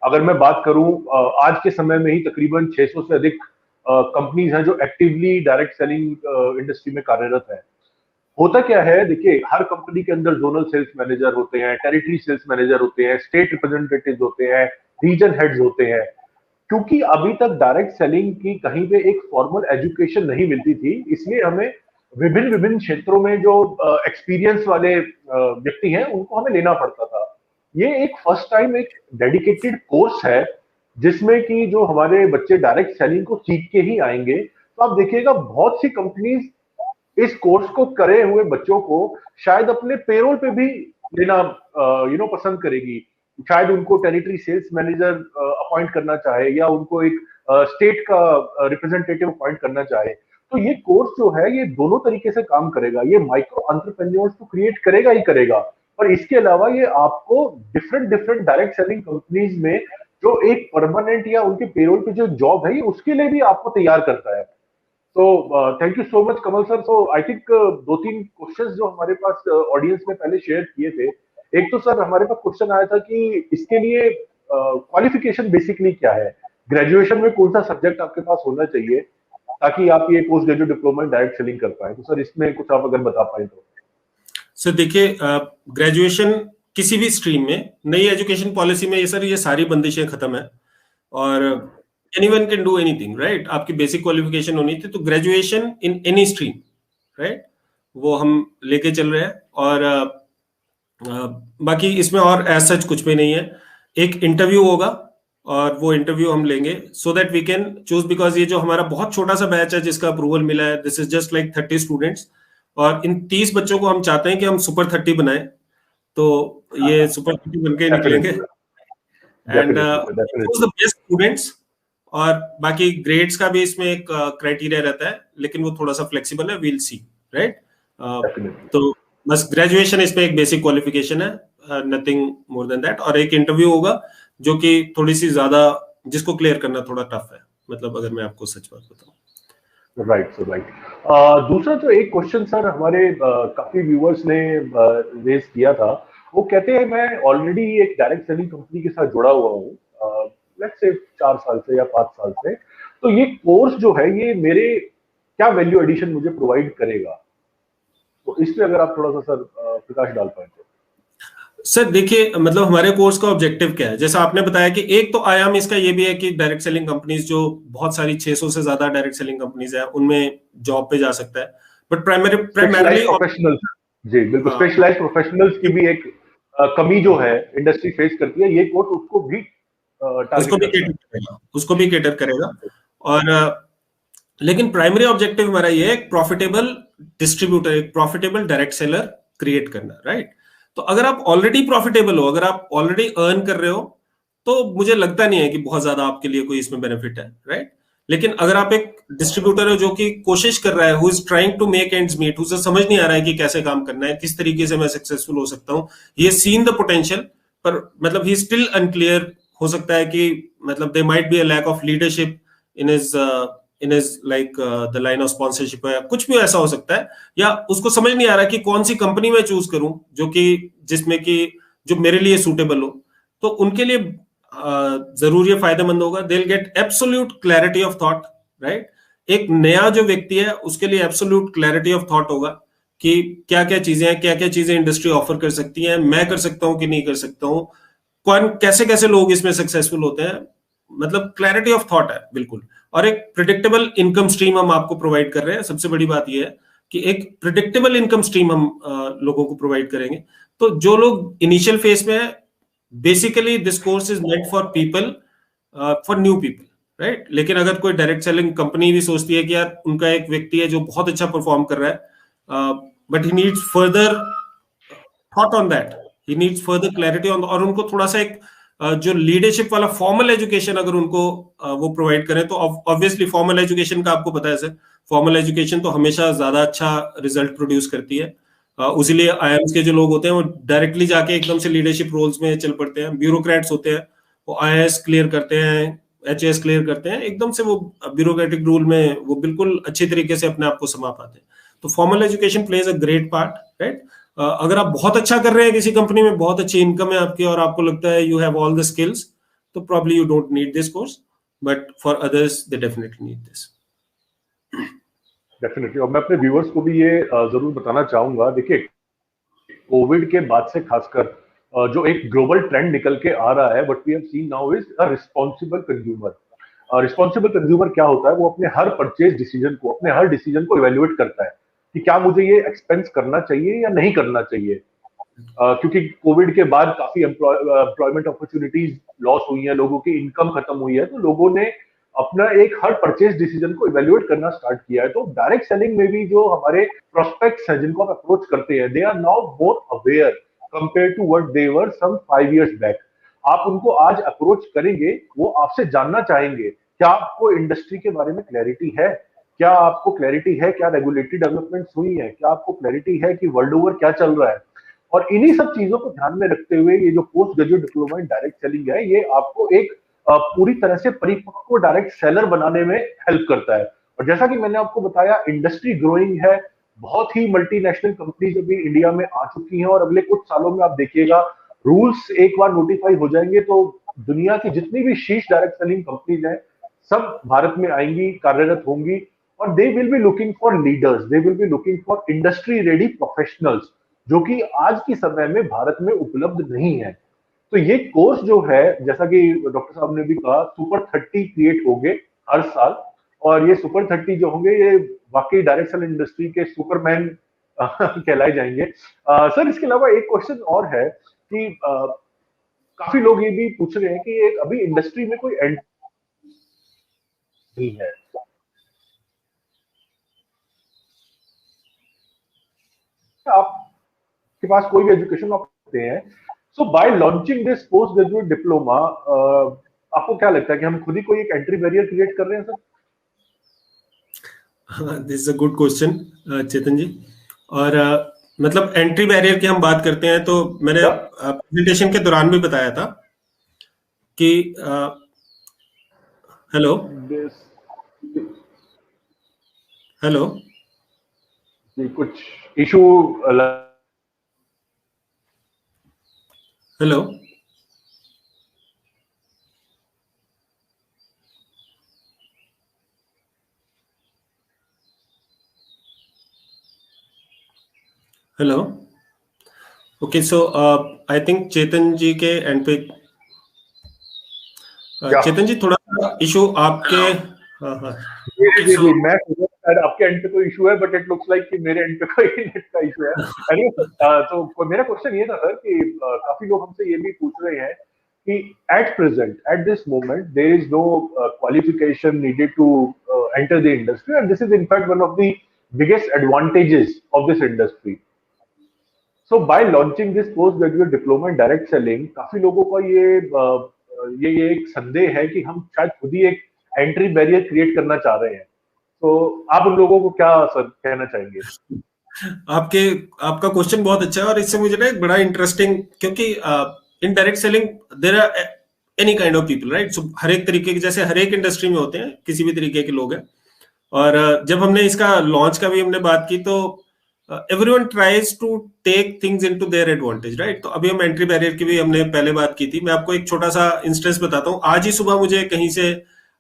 अगर मैं बात करूं, आज के समय में ही तकरीबन 600 से अधिक कंपनीज हैं जो एक्टिवली डायरेक्ट सेलिंग इंडस्ट्री में कार्यरत है। होता क्या है, देखिए हर कंपनी के अंदर जोनल सेल्स मैनेजर होते हैं, टेरिटरी सेल्स मैनेजर होते हैं, स्टेट रिप्रेजेंटेटिव होते हैं, रीजन हेड्स होते हैं। क्योंकि अभी तक डायरेक्ट सेलिंग की कहीं पे एक फॉर्मल एजुकेशन नहीं मिलती थी, इसलिए हमें विभिन्न विभिन्न क्षेत्रों में जो एक्सपीरियंस वाले व्यक्ति हैं उनको हमें लेना पड़ता था। ये एक फर्स्ट टाइम एक डेडिकेटेड कोर्स है जिसमें कि जो हमारे बच्चे डायरेक्ट सेलिंग को सीख के ही आएंगे। तो आप देखिएगा बहुत सी कंपनीज इस कोर्स को करे हुए बच्चों को शायद अपने पेरोल पे भी लेना पसंद करेगी। शायद उनको टेरिटरी सेल्स मैनेजर अपॉइंट करना चाहे या उनको एक स्टेट का रिप्रेजेंटेटिव अपॉइंट करना चाहे। तो ये कोर्स जो है ये दोनों तरीके से काम करेगा, ये माइक्रो एंटरप्रेन्योर्स को क्रिएट करेगा ही करेगा, और इसके अलावा ये आपको different different direct selling companies में जो एक परमानेंट या उनके पेरोल पे जो जॉब है उसके लिए भी आपको तैयार करता है। तो thank you so much Kamal sir. So I think 2-3 questions जो हमारे पास ऑडियंस ने पहले शेयर किए थे। एक तो सर हमारे पास क्वेश्चन आया था कि इसके लिए क्वालिफिकेशन बेसिकली क्या है, ग्रेजुएशन में कौन सा सब्जेक्ट आपके पास होना चाहिए ताकि आप ये post graduate diploma in direct selling कर पाए। तो सर इसमें कुछ आप अगर बता पाए तो। सर देखिए, ग्रेजुएशन किसी भी स्ट्रीम में, नई एजुकेशन पॉलिसी में ये सर ये सारी बंदिशें खत्म है और anyone can do anything, right. आपकी बेसिक क्वालिफिकेशन होनी थी, तो graduation in any stream, right, वो हम लेके चल रहे हैं। और बाकी इसमें और एज सच कुछ भी नहीं है। एक इंटरव्यू होगा और वो इंटरव्यू हम लेंगे so that we can choose, because ये जो हमारा बहुत छोटा सा बैच है जिसका अप्रूवल मिला है, this is just like 30 students, और इन 30 बच्चों को हम चाहते हैं कि हम सुपर 30 बनाएं, तो ये सुपर 30 बन के निकलेंगे एंड द बेस्ट स्टूडेंट्स। और बाकी ग्रेड्स का भी इसमें एक क्राइटेरिया रहता है, लेकिन वो थोड़ा सा फ्लेक्सिबल है, वील सी, राइट। तो बस ग्रेजुएशन इसमें एक बेसिक क्वालिफिकेशन है, नथिंग मोर देन दैट। और एक इंटरव्यू होगा जो कि थोड़ी सी ज्यादा, जिसको क्लियर करना थोड़ा टफ है, मतलब अगर मैं आपको सच बात बताऊं। Right sir, right. दूसरा तो एक क्वेश्चन सर हमारे काफी व्यूअर्स ने रेज किया था। वो कहते हैं मैं ऑलरेडी एक डायरेक्ट सेलिंग कंपनी के साथ जुड़ा हुआ हूँ, लेट्स से 4 साल से या 5 साल से, तो ये कोर्स जो है ये मेरे क्या वैल्यू एडिशन मुझे प्रोवाइड करेगा? तो इस पे अगर आप थोड़ा सा सर प्रकाश डाल पाए तो। सर देखिए, मतलब हमारे कोर्स का ऑब्जेक्टिव क्या है, जैसा आपने बताया कि एक तो आयाम इसका ये भी है कि डायरेक्ट सेलिंग कंपनीज जो बहुत सारी 600 से ज्यादा डायरेक्ट सेलिंग कंपनीज है उनमें जॉब पे जा सकता है, बट स्पेशलाइज प्राइमरली। प्रोफेशनल्स, जी बिल्कुल, हाँ, स्पेशलाइज प्रोफेशनल्स की भी एक कमी जो है इंडस्ट्री फेस करती है, ये कोर्स उसको भी उसको टारगेट भी करता केटर करेगा, उसको भी केटर करेगा। और लेकिन प्राइमरी ऑब्जेक्टिव हमारा ये है, एक प्रॉफिटेबल डिस्ट्रीब्यूटर, एक प्रॉफिटेबल डायरेक्ट सेलर क्रिएट करना, राइट। तो अगर आप ऑलरेडी प्रॉफिटेबल हो, अगर आप ऑलरेडी अर्न कर रहे हो, तो मुझे लगता नहीं है कि बहुत ज्यादा आपके लिए कोई इसमें बेनिफिट है, राइट। लेकिन अगर आप एक डिस्ट्रीब्यूटर हो जो कि कोशिश कर रहा है, who is trying to make ends meet, उसे समझ नहीं आ रहा है कि कैसे काम करना है, किस तरीके से मैं सक्सेसफुल हो सकता हूँ, ये सीन द पोटेंशियल, पर मतलब ही स्टिल अनक्लियर, हो सकता है कि मतलब they might be a lack of leadership in his like the line of sponsorship, या कुछ भी ऐसा हो सकता है, या उसको समझ नहीं आ रहा कि कौन सी कंपनी मैं चूज करूं जो कि जिसमें कि जो मेरे लिए सूटेबल हो। तो उनके लिए जरूर ये फायदेमंद होगा, they will get absolute clarity of thought, right. एक नया जो व्यक्ति है उसके लिए एब्सोल्यूट क्लैरिटी ऑफ थॉट होगा कि क्या क्या चीजें हैं, क्या क्या चीजें इंडस्ट्री ऑफर कर सकती है, मैं कर सकता हूं कि नहीं कर सकता हूं, कौन कैसे कैसे लोग इसमें सक्सेसफुल होते हैं, मतलब क्लैरिटी ऑफ थॉट है बिल्कुल। और एक प्रिडिक्टेबल इनकम स्ट्रीम हम आपको प्रोवाइड कर रहे हैं, सबसे बड़ी बात यह है कि एक प्रिडिक्टेबल इनकम स्ट्रीम हम लोगों को प्रोवाइड करेंगे। तो जो लोग इनिशियल फेज में है, basically this course is meant for people, for new people, right. लेकिन अगर कोई डायरेक्ट सेलिंग कंपनी भी सोचती है कि यार उनका एक व्यक्ति है जो बहुत अच्छा परफॉर्म कर रहा है, but he needs further thought on that, he needs further clarity on, और उनको थोड़ा सा एक जो लीडरशिप वाला फॉर्मल एजुकेशन अगर उनको वो प्रोवाइड करें, तो ऑब्वियसली फॉर्मल एजुकेशन का आपको पता है सर, फॉर्मल एजुकेशन तो हमेशा ज्यादा अच्छा रिजल्ट प्रोड्यूस करती है। उसीलिए आईएम्स के जो लोग होते हैं वो डायरेक्टली जाके एकदम से लीडरशिप रोल्स में चल पड़ते हैं। ब्यूरोक्रेट्स होते हैं, वो आईएएस क्लियर करते हैं, एचएएस क्लियर करते हैं, एकदम से वो ब्यूरोक्रेटिक रूल में वो बिल्कुल अच्छी तरीके से अपने आप को समा पाते हैं। तो formal education plays a great part, right. अगर आप बहुत अच्छा कर रहे हैं किसी कंपनी में, बहुत अच्छी इनकम है आपकी, और आपको लगता है you have all the skills, तो probably you don't need this course, but for others they definitely need this. Definitely. और मैं अपने व्यूअर्स को भी ये जरूर बताना चाहूंगा, देखिए कोविड के बाद से खासकर जो एक ग्लोबल ट्रेंड निकल के आ रहा है, what we have seen now is a responsible consumer. Responsible consumer क्या होता है, वो अपने हर परचेज डिसीजन को, अपने हर डिसीजन को इवेल्युएट करता है कि क्या मुझे ये एक्सपेंस करना चाहिए या नहीं करना चाहिए। क्योंकि कोविड के बाद काफी एम्प्लॉयमेंट अपॉर्चुनिटीज लॉस हुई है, लोगों की इनकम खत्म हुई है, तो लोगों ने अपना एक हर परचेज डिसीजन को इवेल्युएट करना स्टार्ट किया है। तो डायरेक्ट सेलिंग में भी जो हमारे प्रोस्पेक्ट्स हैं जिनको आप अप्रोच करते हैं, they are now more aware compare to what they were some 5 years back. आप उनको आज अप्रोच करेंगे, वो आपसे जानना चाहेंगे क्या आपको इंडस्ट्री के बारे में क्लैरिटी है, क्या आपको क्लैरिटी है, क्या रेगुलेटरी डेवलपमेंट्स हुई है, क्या आपको क्लैरिटी है कि वर्ल्ड ओवर क्या चल रहा है। और इन्हीं सब चीजों को ध्यान में रखते हुए ये जो post graduate diploma in direct selling है, ये आपको एक पूरी तरह से परिपक्व डायरेक्ट सेलर बनाने में हेल्प करता है। और जैसा कि मैंने आपको बताया, इंडस्ट्री ग्रोइंग है, बहुत ही मल्टीनेशनल कंपनीज अभी इंडिया में आ चुकी हैं, और अगले कुछ सालों में आप देखिएगा रूल्स एक बार नोटिफाई हो जाएंगे तो दुनिया की जितनी भी शीर्ष डायरेक्ट सेलिंग कंपनीज हैं सब भारत में आएंगी, कार्यरत होंगी। और दे will be looking for leaders, they will be looking for industry ready professionals, जो कि आज की समय में भारत में उपलब्ध नहीं है। तो ये कोर्स जो है, जैसा कि डॉक्टर साहब ने भी कहा, सुपर 30 क्रिएट होंगे हर साल, और ये सुपर 30 जो होंगे ये वाकई डायरेक्ट सेल इंडस्ट्री के सुपरमैन कहलाए जाएंगे। सर इसके अलावा एक क्वेश्चन और है कि काफी लोग ये भी पूछ रहे हैं कि अभी इंडस्ट्री में कोई एंट्री नहीं है, आपके पास कोई भी एजुकेशन आप करते हैं, so by launching this post graduate diploma, आपको क्या लगता है कि हम खुद ही कोई एक एंट्री बैरियर क्रिएट कर रहे हैं सर? हाँ, this is a good question Chetan ji. और मतलब एंट्री बैरियर की हम बात करते हैं, तो मैंने क्या प्रेजेंटेशन के दौरान भी बताया था कि हेलो, दिस हेलो, कुछ issue? Hello, hello. Okay, so I think Chetan ji के एंड पे चेतन जी थोड़ा सा इशू आपके। हाँ हाँ, जी जी, मैं शायद आपके एंड पे कोई इशू है, बट इट लुक्स लाइक कि मेरे एंड पे कोई नेट का इशू है। तो मेरा क्वेश्चन ये था सर कि काफी लोग हमसे ये भी पूछ रहे हैं कि at present, at this moment, there is no qualification needed to enter the industry, and this is in fact one of the biggest advantages of this industry. So by launching this post graduate diploma in direct selling, काफी लोगों का ये एक संदेह है कि हम शायद खुद ही एक एंट्री बैरियर क्रिएट करना चाह रहे हैं। तो आप उन लोगों को क्या सर कहना चाहेंगे? आपका क्वेश्चन बहुत अच्छा है, और इससे मुझे ना एक बड़ा इंटरेस्टिंग, क्योंकि in direct selling there are any kind of people, right? So हर एक तरीके के, जैसे हर एक इंडस्ट्री में होते हैं, किसी भी तरीके के लोग हैं। और जब हमने इसका लॉन्च का भी हमने बात की, तो everyone tries to take things into their advantage, right? तो अभी हम एंट्री बैरियर की भी हमने पहले बात की थी। मैं आपको एक छोटा सा इंस्टेंस बताता हूँ। आज ही सुबह मुझे कहीं से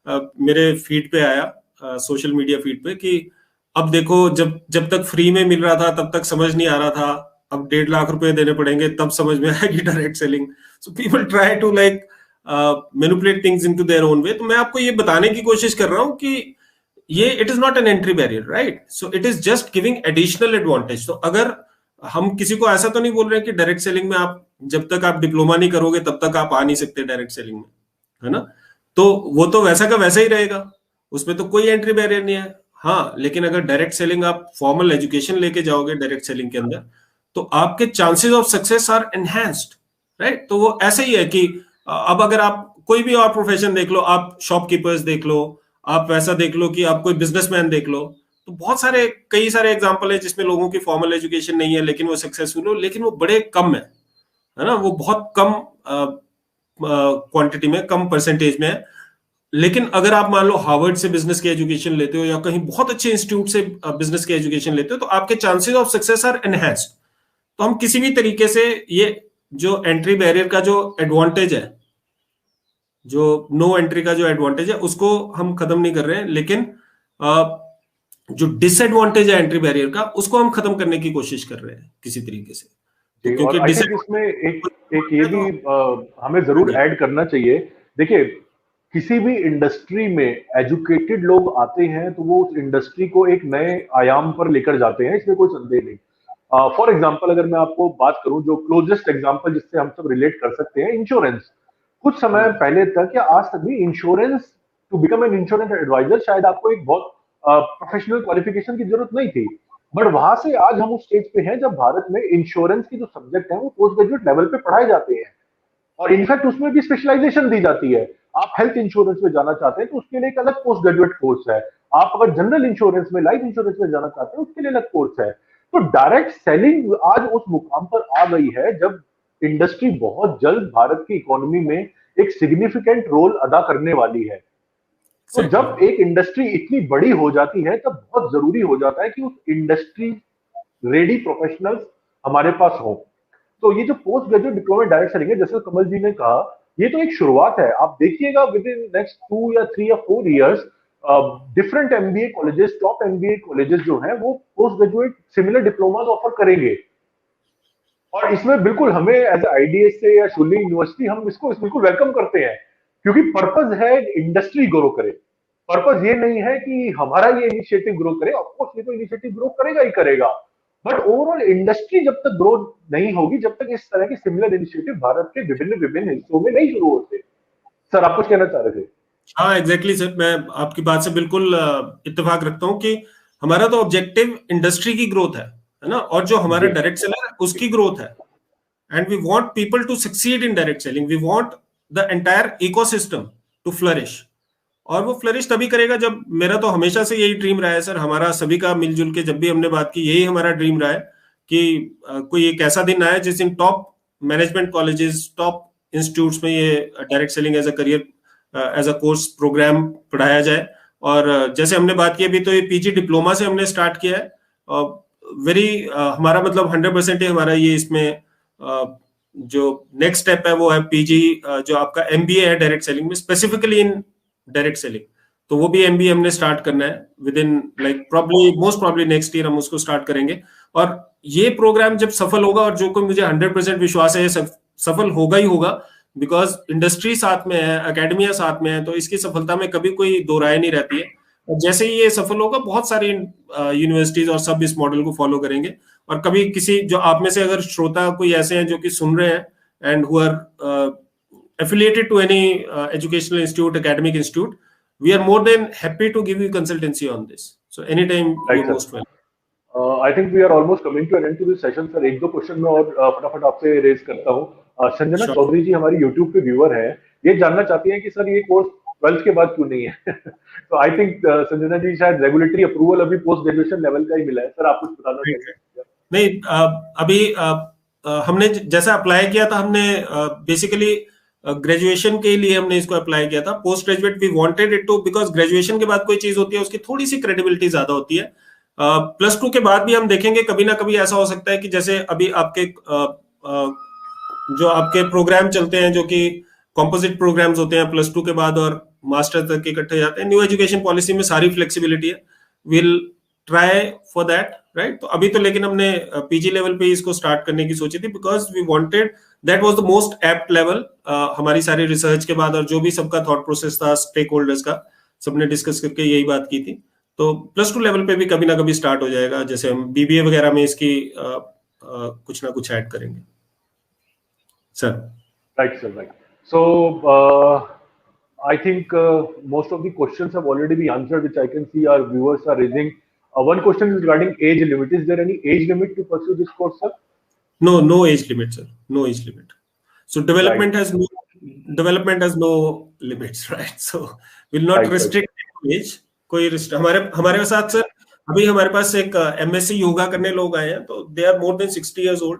मेरे फीड पे आया, सोशल मीडिया फीड पे, कि अब देखो, जब जब तक फ्री में मिल रहा था तब तक समझ नहीं आ रहा था, अब 1.5 लाख रुपए देने पड़ेंगे तब समझ में आएगी direct selling. So people try to like manipulate things into their own way. तो मैं आपको ये बताने की कोशिश कर रहा हूँ कि ये it is not an entry barrier, right? So it is just giving additional advantage. तो अगर हम किसी को ऐसा तो नहीं बोल रहे हैं कि डायरेक्ट सेलिंग में आप जब तक आप डिप्लोमा नहीं करोगे तब तक आप आ नहीं सकते डायरेक्ट सेलिंग में, है ना? तो वो तो वैसा का वैसा ही रहेगा, उसमें तो कोई एंट्री बैरियर नहीं है। हाँ, लेकिन अगर डायरेक्ट सेलिंग आप फॉर्मल एजुकेशन लेके जाओगे डायरेक्ट सेलिंग के अंदर, तो आपके chances of success are enhanced, right? तो वो ऐसे ही है कि अब अगर आप कोई भी और प्रोफेशन देख लो, आप शॉपकीपर्स देख लो, आप वैसा देख लो कि आप कोई बिजनेसमैन देख लो, तो बहुत सारे, कई सारे एग्जांपल है जिसमें लोगों की फॉर्मल एजुकेशन नहीं है लेकिन वो सक्सेसफुल हो, लेकिन वो बड़े कम है ना? वो बहुत कम क्वांटिटी में, कम परसेंटेज में है। लेकिन अगर आप मान लो हार्वर्ड से बिजनेस की एजुकेशन लेते हो, या कहीं बहुत अच्छे इंस्टीट्यूट से बिजनेस की एजुकेशन लेते हो, तो आपके chances of success are enhanced. तो हम किसी भी तरीके से ये जो एंट्री बैरियर का जो एडवांटेज है, जो नो एंट्री का जो एडवांटेज है, उसको हम खत्म नहीं कर रहे हैं, लेकिन जो डिसएडवांटेज है एंट्री बैरियर का, उसको हम खत्म करने की कोशिश कर रहे हैं किसी तरीके से। तो और क्योंकि आई थिंक इसमें एक ये भी हमें जरूर ऐड करना चाहिए। देखिए, किसी भी इंडस्ट्री में एजुकेटेड लोग आते हैं तो वो उस इंडस्ट्री को एक नए आयाम पर लेकर जाते हैं, इसमें कोई संदेह नहीं। फॉर एग्जाम्पल, अगर मैं आपको बात करूं, जो क्लोजेस्ट एग्जाम्पल जिससे हम सब रिलेट कर सकते हैं, इंश्योरेंस। कुछ समय पहले तक या आज तक भी insurance, to become an insurance advisor, शायद आपको एक बहुत प्रोफेशनल क्वालिफिकेशन की जरूरत नहीं थी। बट वहां से आज हम उस स्टेज पे हैं जब भारत में इंश्योरेंस की जो सब्जेक्ट है वो पोस्ट ग्रेजुएट लेवल पे पढ़ाए जाते हैं, और इनफैक्ट उसमें भी स्पेशलाइजेशन दी जाती है। आप हेल्थ इंश्योरेंस में जाना चाहते हैं तो उसके लिए एक अलग पोस्ट ग्रेजुएट कोर्स है। आप अगर जनरल इंश्योरेंस में, लाइफ इंश्योरेंस में जाना चाहते हैं, उसके लिए अलग कोर्स है। तो डायरेक्ट सेलिंग आज उस मुकाम पर आ गई है जब इंडस्ट्री बहुत जल्द भारत की इकोनॉमी में एक सिग्निफिकेंट रोल अदा करने वाली है। तो जब एक इंडस्ट्री इतनी बड़ी हो जाती है तब बहुत जरूरी हो जाता है कि उस इंडस्ट्री रेडी प्रोफेशनल्स हमारे पास हो। तो ये जो post graduate diploma direct selling है, जैसे कमल जी ने कहा, ये तो एक शुरुआत है। आप देखिएगा विद इन नेक्स्ट 2 या 3 या 4 years different MBA colleges, top MBA colleges जो हैं वो post graduate similar diplomas offer करेंगे। और इसमें बिल्कुल हमें एज आईडीएस से या शुल्ली यूनिवर्सिटी हम इसको बिल्कुल वेलकम करते हैं, क्योंकि पर्पज है इंडस्ट्री ग्रो करे। पर्पज ये नहीं है कि हमारा ये इनिशिएटिव ग्रो करे। ऑफकोर्स ये तो इनिशिएटिव ग्रो करेगा ही करेगा, बट ओवरऑल इंडस्ट्री जब तक ग्रो नहीं होगी, जब तक इस तरह के सिमिलर इनिशिएटिव भारत के विभिन्न विभिन्न हिस्सों में नहीं शुरू होते। सर, आप कुछ कहना चाह रहे थे? हाँ, एग्जैक्टली सर, मैं आपकी बात से बिल्कुल इत्तेफाक रखता हूँ कि हमारा तो ऑब्जेक्टिव इंडस्ट्री की ग्रोथ है ना? और जो हमारा डायरेक्ट सेलर है उसकी ग्रोथ है। And we want people to succeed in direct selling, we want the entire ecosystem to flourish. और वो फ्लरिश तभी करेगा जब, मेरा तो हमेशा से यही ड्रीम रहा है सर, हमारा सभी का मिलजुल के जब भी हमने बात की, यही हमारा ड्रीम रहा है कि कोई एक ऐसा दिन आए जिस दिन top management colleges, top institutes में ये direct selling as a career, as a course program पढ़ाया जाए। और जैसे हमने बात की अभी, तो ये पीजी डिप्लोमा से हमने स्टार्ट किया है। वेरी हमारा मतलब 100% ही हमारा ये इसमें जो नेक्स्ट स्टेप है वो है पीजी, जो आपका एमबीए है डायरेक्ट सेलिंग में, स्पेसिफिकली इन डायरेक्ट सेलिंग। तो वो भी MBA हमने स्टार्ट करना है with in like most probably next year हम उसको स्टार्ट करेंगे। और ये प्रोग्राम जब सफल होगा, और जो कोई मुझे 100% विश्वास है सफल होगा ही होगा, बिकॉज इंडस्ट्री साथ में है, एकेडमिया साथ में है, तो इसकी सफलता में कभी कोई दो राय नहीं रहती है। और जैसे ही ये सफल होगा, बहुत सारी यूनिवर्सिटीज और सब इस मॉडल को फॉलो करेंगे। और कभी किसी जो आप में से अगर श्रोता कोई ऐसे हैं जो कि सुन रहे हैं and who are affiliated to any educational institute, academic institute, we are more than happy to give you consultancy on this. So anytime Right, you're sir. most welcome. I think we are almost coming to an end to this session, sir. एक दो question मैं और फटाफट आपसे raise करता हूँ। Sanjana Sure. Chaudhary जी हमारी YouTube पे व्यूअर है, ये जानना चाहती हैं कि सर ये कोर्स 12th के बाद क्यों नहीं है? तो आई थिंक संजना जी शायद रेगुलेटरी अप्रूवल अभी पोस्ट ग्रेजुएशन लेवल का ही मिला है। सर आप कुछ बताना चाहेंगे? नहीं, अभी हमने जैसा अप्लाई किया था, हमने बेसिकली ग्रेजुएशन के लिए हमने इसको अप्लाई किया था। Post graduate we wanted it to, because graduation के बाद कोई चीज होती है उसकी थोड़ी सी क्रेडिबिलिटी ज्यादा होती है। +2 के बाद भी हम देखेंगे कभी ना कभी ऐसा हो सकता है कि जैसे अभी आपके जो आपके प्रोग्राम चलते हैं, जो कि कॉम्पोजिट प्रोग्राम्स होते हैं +2 के बाद और मास्टर तक इकट्ठे जाते हैं, न्यू एजुकेशन पॉलिसी में सारी फ्लेक्सिबिलिटी है। Will try for that, right. तो अभी तो लेकिन हमने PG लेवल पे इसको स्टार्ट करने की सोची थी, because we wanted that was the most apt level. हमारी सारी रिसर्च के बाद और जो भी सबका थॉट प्रोसेस था स्टेक होल्डर्स का, सबने डिस्कस करके यही बात की थी। तो +2 लेवल पे भी कभी ना कभी स्टार्ट हो जाएगा, जैसे हम BBA वगैरह में इसकी कुछ ना कुछ ऐड करेंगे sir. Right, sir. Right. So, I think most of the questions have already been answered, which I can see our viewers are raising. One question is regarding age limit. Is there any age limit to pursue this course, sir? No age limit, sir. No age limit. So development has no limits, right? So will not restrict age. कोई हमारे साथ sir अभी हमारे पास एक MSc yoga करने लोग आए हैं, तो they are more than 60 years old.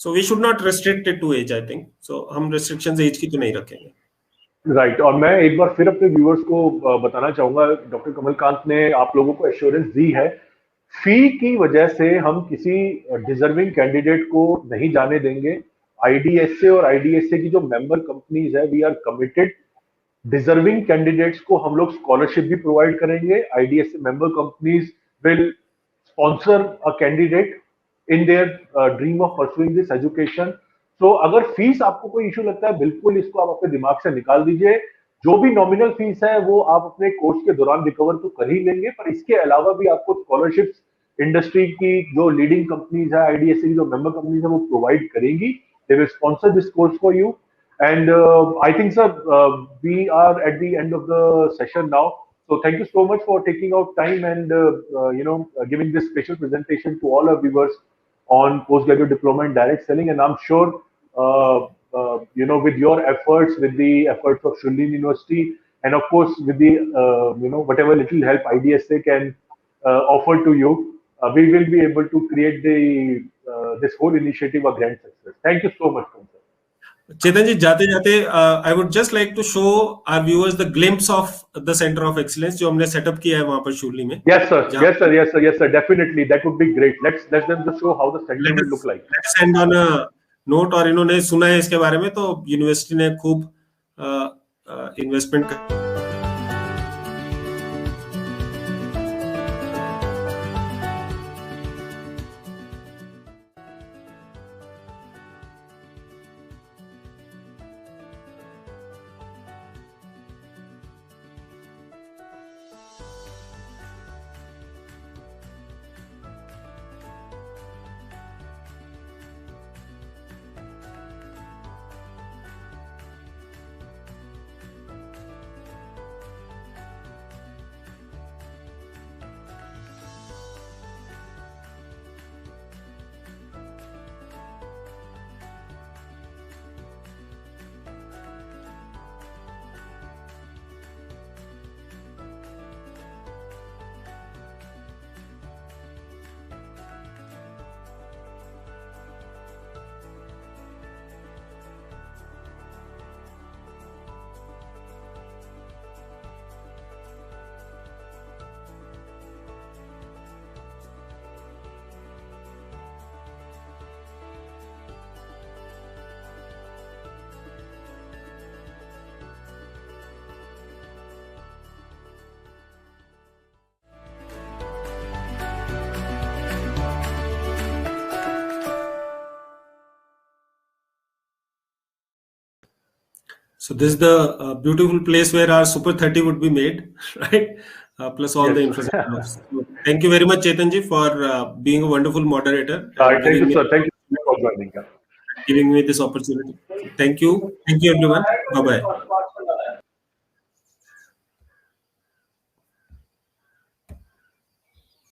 So we should not restrict it to age, I think. So हम restrictions age की तो नहीं रखेंगे। राइट। और मैं एक बार फिर अपने व्यूअर्स को बताना चाहूंगा, डॉक्टर कमलकांत ने आप लोगों को एश्योरेंस दी है, फी की वजह से हम किसी डिजर्विंग कैंडिडेट को नहीं जाने देंगे। IDSA और IDSA की जो मेंबर कंपनीज है, we are committed. Deserving candidates को हम लोग स्कॉलरशिप भी प्रोवाइड करेंगे। IDSA member companies will sponsor a candidate in their dream of pursuing this education. तो अगर फीस आपको कोई इशू लगता है, बिल्कुल इसको आप अपने दिमाग से निकाल दीजिए। जो भी नॉमिनल फीस है वो आप अपने कोर्स के दौरान रिकवर तो कर ही लेंगे, पर इसके अलावा भी आपको स्कॉलरशिप्स इंडस्ट्री की जो लीडिंग कंपनीज है, IDSA की जो मेंबर कंपनीज है, वो प्रोवाइड करेंगी। They will sponsor this course for you. And I think, sir, we are at the end of the session now. So thank you so much for taking out time and giving this special presentation to all our viewers on postgraduate diploma in direct selling. And I'm sure, with your efforts, with the efforts of Shulin University, and of course with the whatever little help IDSA can offer to you, we will be able to create this whole initiative a grand success. Thank you so much, sir. Chetan ji, जाते जाते I would just like to show our viewers the glimpse of the centre of excellence जो हमने setup किया है वहां पर शूरली में। Yes, sir. Yes, sir. Yes, sir. Yes, sir. Definitely, that would be great. Let's them just show how the center will look like. Let's send on a note। और इन्होंने सुना है इसके बारे में, तो यूनिवर्सिटी ने खूब investment So this is the beautiful place where our Super 30 would be made, right? Plus all the infrastructure. So thank you very much, Chetanji, for being a wonderful moderator. Thank you, sir. Thank you for joining. Giving me this opportunity. So thank you. Thank you, everyone. Bye-bye.